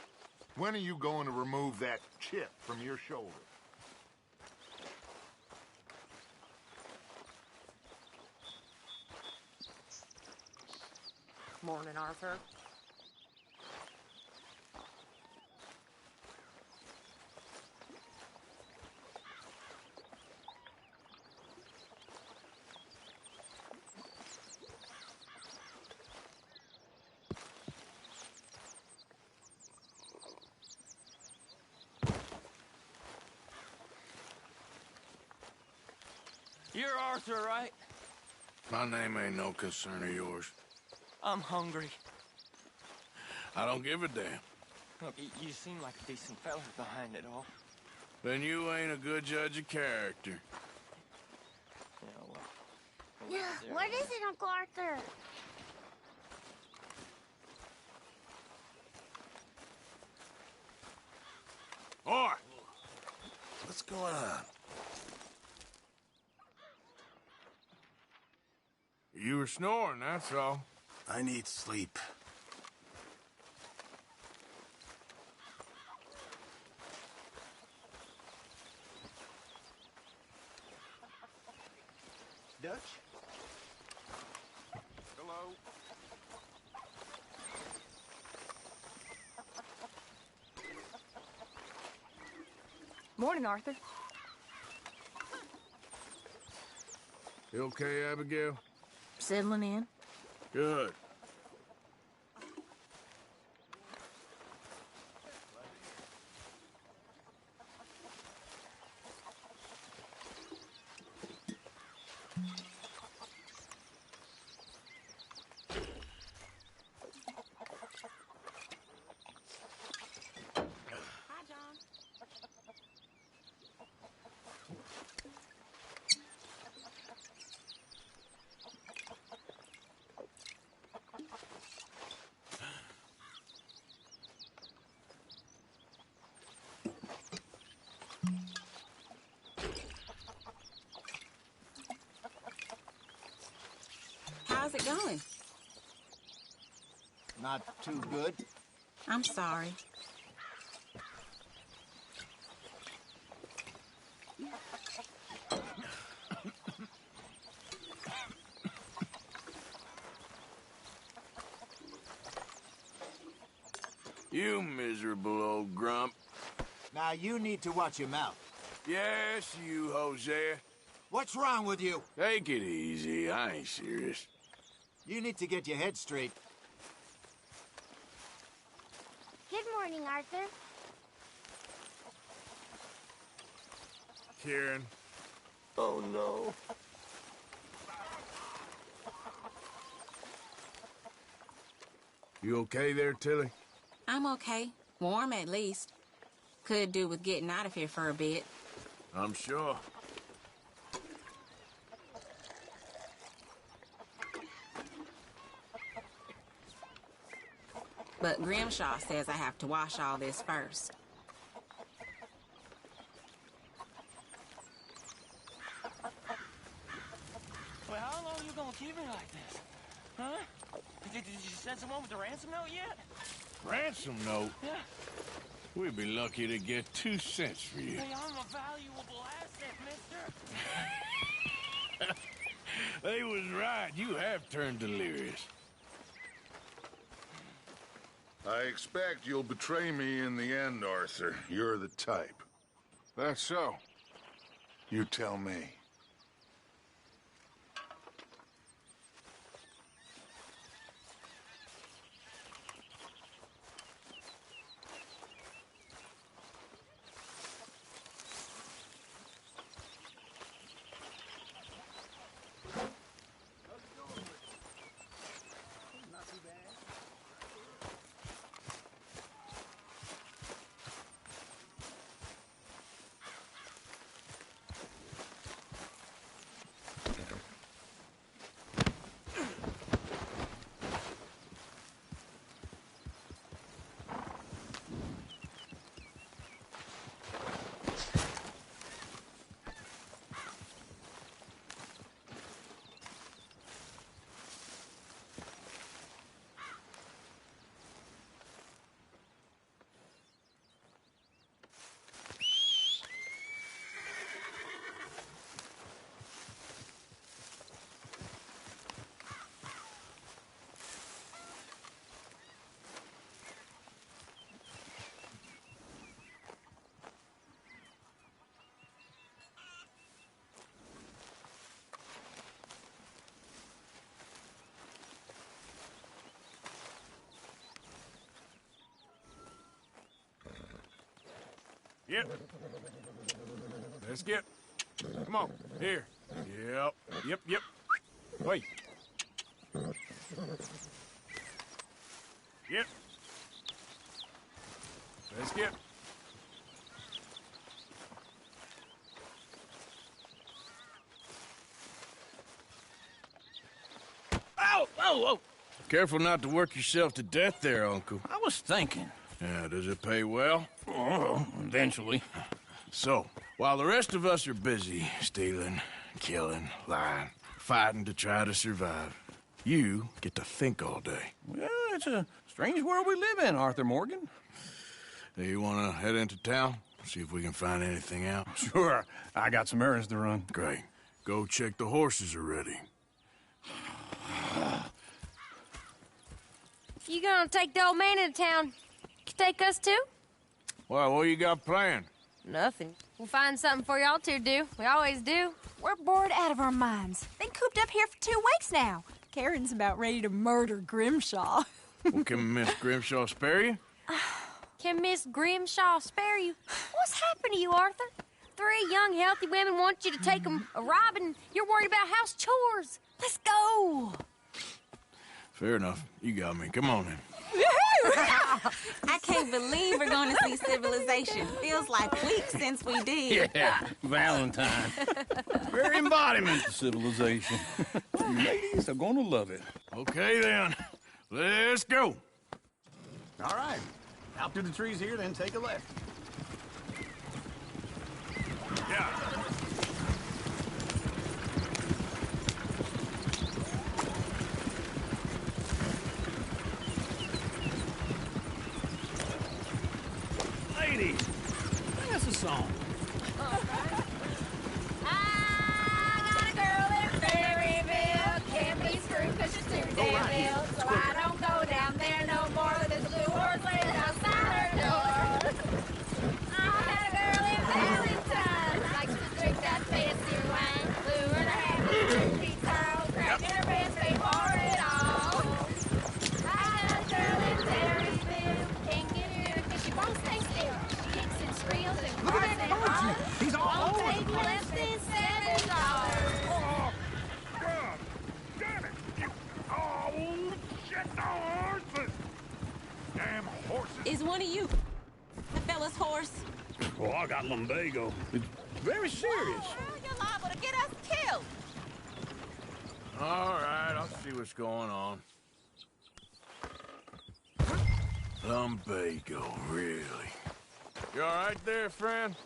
When are you going to remove that chip from your shoulder? Morning, Arthur. You're Arthur, right? My name ain't no concern of yours. I'm hungry. I don't give a damn. Look, you seem like a decent fella behind it all. Then you ain't a good judge of character. Yeah, well... Yeah, what is it, Uncle Arthur? Oi! What's going on? You were snoring, that's all. I need sleep. Dutch? Hello? Morning, Arthur. You okay, Abigail? Settling in? Good. How's it going? Not too good. I'm sorry. You miserable old grump. Now you need to watch your mouth. Yes, you, Hosea. What's wrong with you? Take it easy. I ain't serious. You need to get your head straight. Good morning, Arthur. Kieran. Oh, no. You okay there, Tilly? I'm okay. Warm, at least. Could do with getting out of here for a bit. I'm sure. But Grimshaw says I have to wash all this first. Well, how long you gonna keep it like this? Huh? Did you send someone with the ransom note yet? Ransom note? Yeah. We'd be lucky to get 2 cents for you. Hey, I'm a valuable asset, mister. They was right. You have turned delirious. I expect you'll betray me in the end, Arthur. You're the type. That's so. You tell me. Yep. Let's get. Come on. Here. Yep. Yep. Wait. Yep. Let's get. Ow! Oh! Careful not to work yourself to death there, Uncle. I was thinking. Yeah, does it pay well? Oh, eventually. So, while the rest of us are busy stealing, killing, lying, fighting to try to survive, you get to think all day. Well, it's a strange world we live in, Arthur Morgan. Do you want to head into town? See if we can find anything out? Sure. I got some errands to run. Great. Go check the horses are ready. You gonna take the old man into town? Take us too? Well, what you got planned? Nothing. We'll find something for y'all to do. We always do. We're bored out of our minds. Been cooped up here for 2 weeks now. Karen's about ready to murder Grimshaw. Well, can Miss Grimshaw spare you? Can Miss Grimshaw spare you? What's happened to you, Arthur? 3 young, healthy women want you to take them a robbing. You're worried about house chores. Let's go. Fair enough. You got me. Come on then. I can't believe we're going to see civilization. Feels like weeks since we did. Yeah, Valentine. Very embodiment of civilization. You ladies are going to love it. Okay, then. Let's go. All right. Out through the trees here, then take a left. Yeah. got lumbago. It's very serious. Well, you're liable to get us killed. All right, I'll see what's going on. Lumbago, really? You all right there, friend?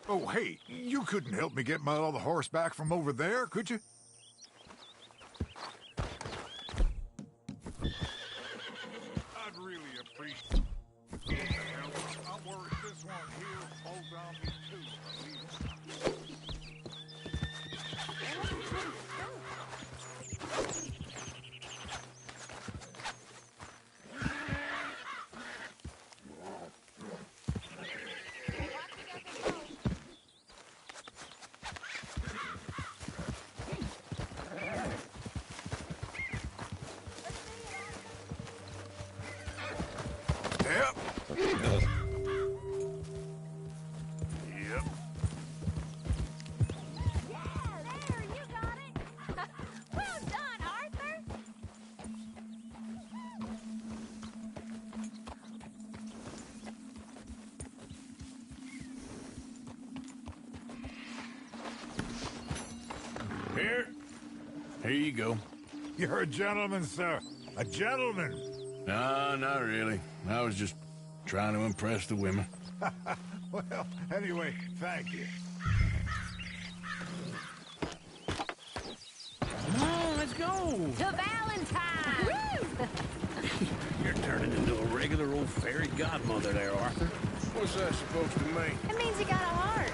Oh, hey, you couldn't help me get my other horse back from over there, could you? I'd really appreciate it. I'm worried this one here holds on me too. Yep. Yep. There, you got it. Well done, Arthur. Here you go. You're a gentleman, sir. A gentleman. No, not really. I was just trying to impress the women. Well, anyway, thank you. Come on, let's go. To Valentine. You're turning into a regular old fairy godmother there, Arthur. What's that supposed to mean? It means you got a heart.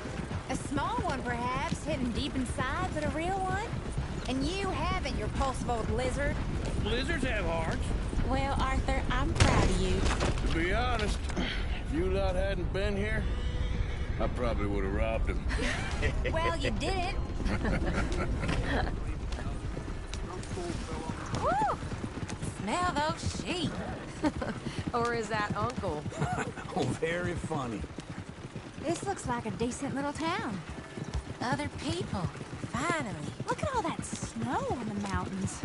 A small one, perhaps, hidden deep inside, but a real one. And you haven't, you repulsive old lizard. Lizards have hearts. Well, Arthur, I'm proud of you. To be honest, if you lot hadn't been here, I probably would have robbed him. Well, you didn't. Woo! Smell those sheep. Or is that Uncle? Oh, very funny. This looks like a decent little town. Other people. Finally. Look at all that snow on the mountains.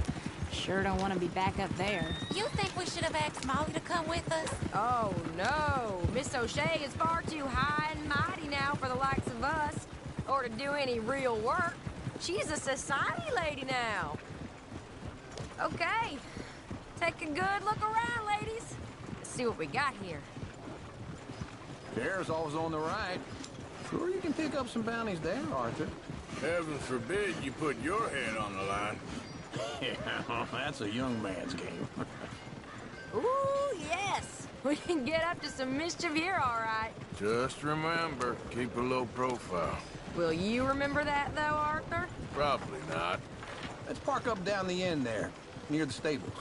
Sure don't want to be back up there. You think we should have asked Molly to come with us? Oh, no. Miss O'Shea is far too high and mighty now for the likes of us. Or to do any real work. She's a society lady now. Okay. Take a good look around, ladies. See what we got here. Chair's always on the right. Sure you can pick up some bounties there, Arthur. Heaven forbid you put your head on the line. Yeah, that's a young man's game. Ooh, yes. We can get up to some mischief here, all right. Just remember, keep a low profile. Will you remember that, though, Arthur? Probably not. Let's park up down the end there, near the stables.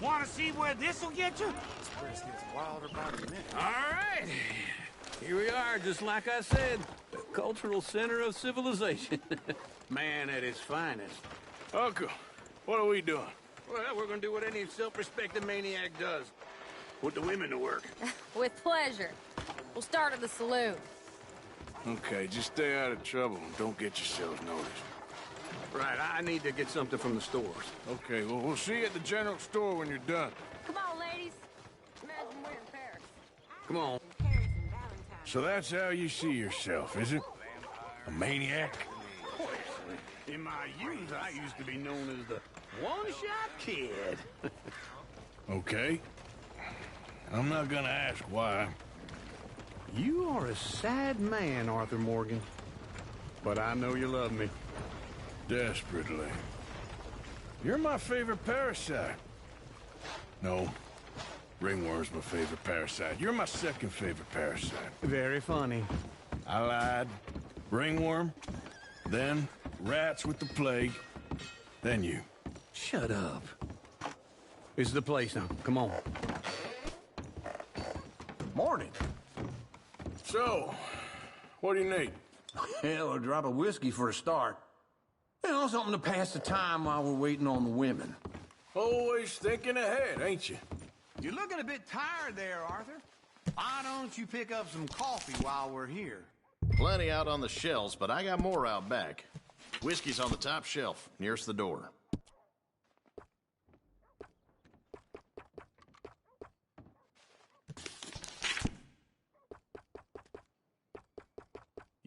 Want to see where this'll get you? This place gets wilder by the minute. All right. Here we are, just like I said. The cultural center of civilization. Man at his finest. Uncle, what are we doing? Well, we're gonna do what any self-respecting maniac does. Put the women to work. With pleasure. We'll start at the saloon. Okay, just stay out of trouble and don't get yourselves noticed. Right, I need to get something from the stores. Okay, well, we'll see you at the general store when you're done. Come on, ladies. Imagine we're in Paris. Come on. So that's how you see yourself, is it? A maniac? In my youth, I used to be known as the one-shot kid. Okay. I'm not gonna ask why. You are a sad man, Arthur Morgan. But I know you love me. Desperately. You're my favorite parasite. No. Ringworm's my favorite parasite. You're my second favorite parasite. Very funny. I lied. Ringworm. Then rats with the plague. Then you. Shut up. This is the place now. Come on. Morning. So, what do you need? Hell, a drop of whiskey for a start. You know, something to pass the time while we're waiting on the women. Always thinking ahead, ain't you? You're looking a bit tired there, Arthur. Why don't you pick up some coffee while we're here? Plenty out on the shelves, but I got more out back. Whiskey's on the top shelf, nearest the door.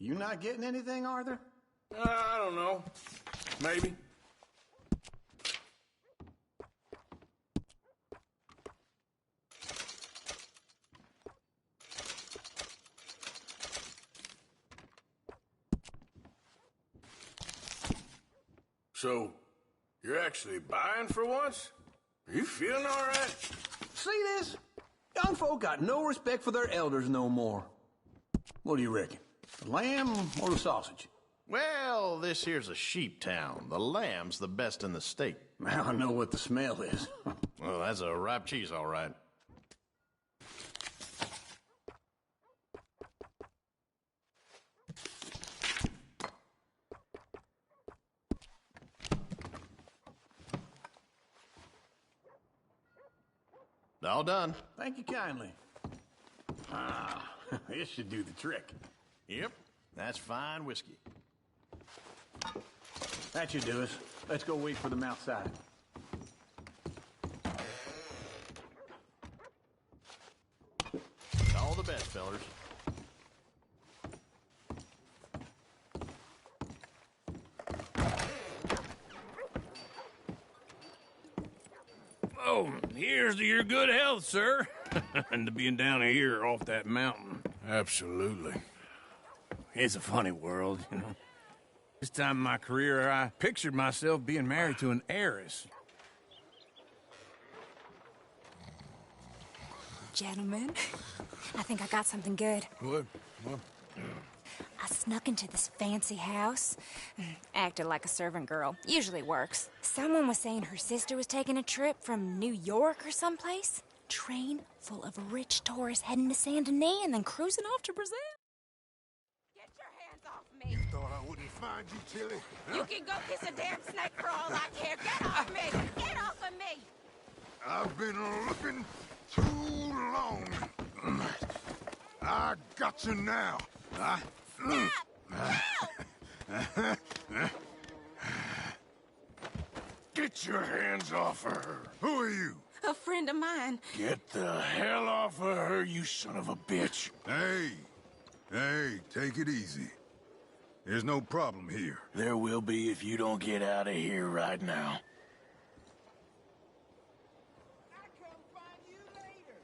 You not getting anything, Arthur? I don't know. Maybe. So, you're actually buying for once? Are you feeling all right? See this? Young folk got no respect for their elders no more. What do you reckon? The lamb or the sausage? Well, this here's a sheep town. The lamb's the best in the state. Now I know what the smell is. Well, that's a ripe cheese, all right. All done. Thank you kindly. Ah, this should do the trick. Yep, that's fine whiskey. That should do us. Let's go wait for them outside. All the best, fellers. Oh, here's to your good health, sir. And to being down here off that mountain. Absolutely. It's a funny world, you know. This time in my career, I pictured myself being married to an heiress. Gentlemen, I think I got something good. What? I snuck into this fancy house, acted like a servant girl. Usually works. Someone was saying her sister was taking a trip from New York or someplace. Train full of rich tourists heading to Saint Denis and then cruising off to Brazil. Get your hands off me. You thought I wouldn't find you, Tilly? You can go kiss a damn snake for all I care. Get off me. Get off of me. I've been looking too long. I got you now. Get your hands off of her. Who are you? A friend of mine. Get the hell off of her, you son of a bitch. Hey, take it easy. There's no problem here. There will be if you don't get out of here right now.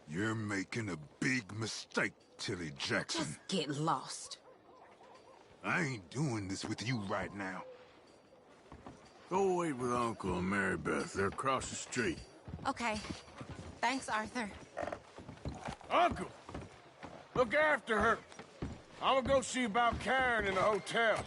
You're making a big mistake, Tilly Jackson. Just get lost. I ain't doing this with you right now. Go wait with Uncle and Mary Beth. They're across the street. Okay. Thanks, Arthur. Uncle! Look after her. I'm gonna go see about Karen in the hotel.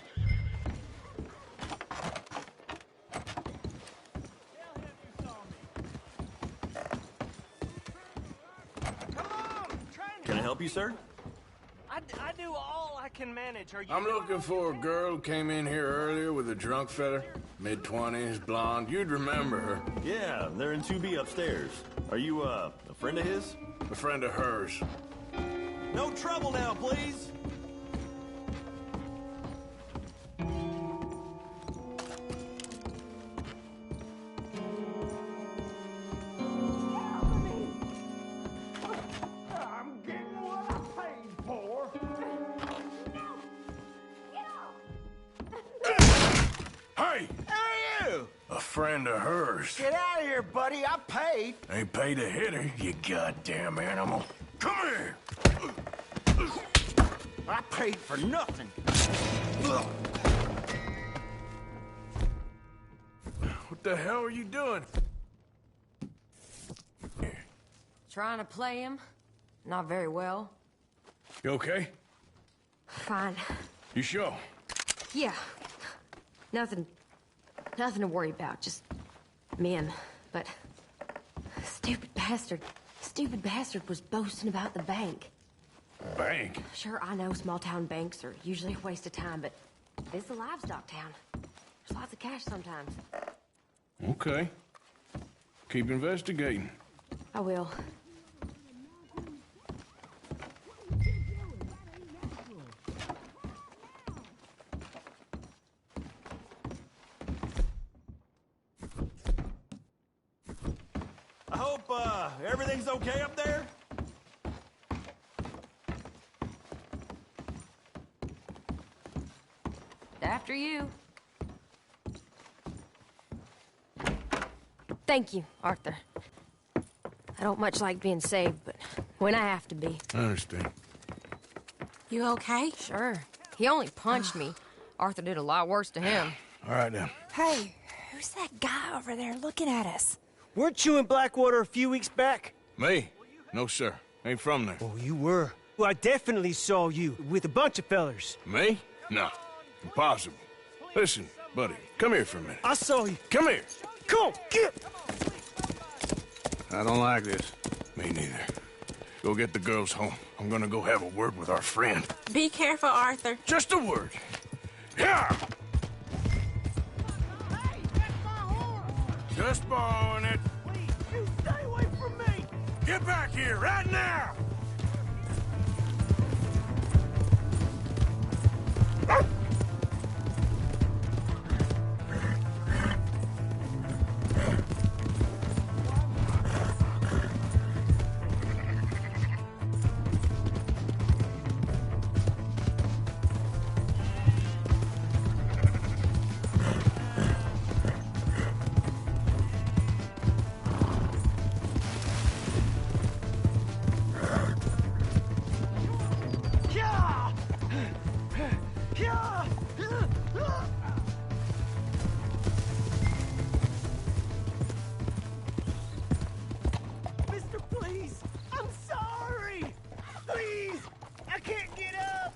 Can I help you, sir? I do all I can manage. Are you? I'm looking for a girl who came in here earlier with a drunk fella. Mid-20s, blonde. You'd remember her. Yeah, they're in 2B upstairs. Are you, a friend of his? A friend of hers. No trouble now, please. I'm getting what I paid for. Hey! Who are you? A friend of hers. Get out of here, buddy. I paid. Ain't paid to hit her, you goddamn animal. Come here! I paid for nothing. What the hell are you doing? Trying to play him? Not very well. You okay? Fine. You sure? Yeah. Nothing to worry about. Just men. But stupid bastard was boasting about the bank. Bank? Sure, I know small town banks are usually a waste of time, but this is a livestock town. There's lots of cash sometimes. Okay. Keep investigating. I will. I hope, everything's okay up there? After you. Thank you, Arthur. I don't much like being saved, but when I have to be. I understand. You okay? Sure. He only punched me. Arthur did a lot worse to him. All right, then. Hey, who's that guy over there looking at us? Weren't you in Blackwater a few weeks back? Me? No, sir. Ain't from there. Oh, you were. Well, I definitely saw you with a bunch of fellers. Me? No. Impossible. Listen, buddy, come here for a minute. I saw you. Come here. Come on, get! I don't like this. Me neither. Go get the girls home. I'm gonna go have a word with our friend. Be careful, Arthur. Just a word. Yeah! Just borrowing it. Please, you stay away from me! Get back here right now! Mister, please! I'm sorry! Please! I can't get up!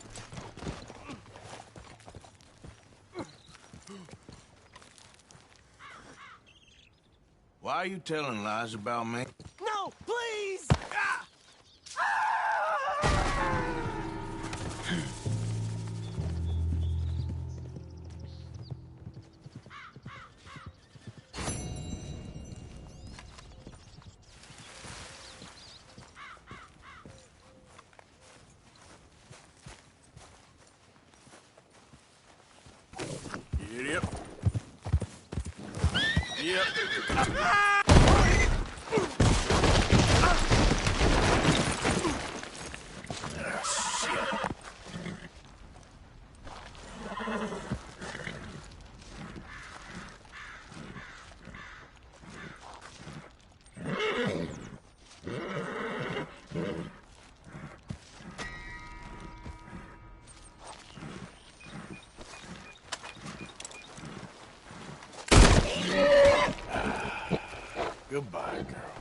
Why are you telling lies about me? No, please! Ah! Idiot. Yep. Goodbye, girl.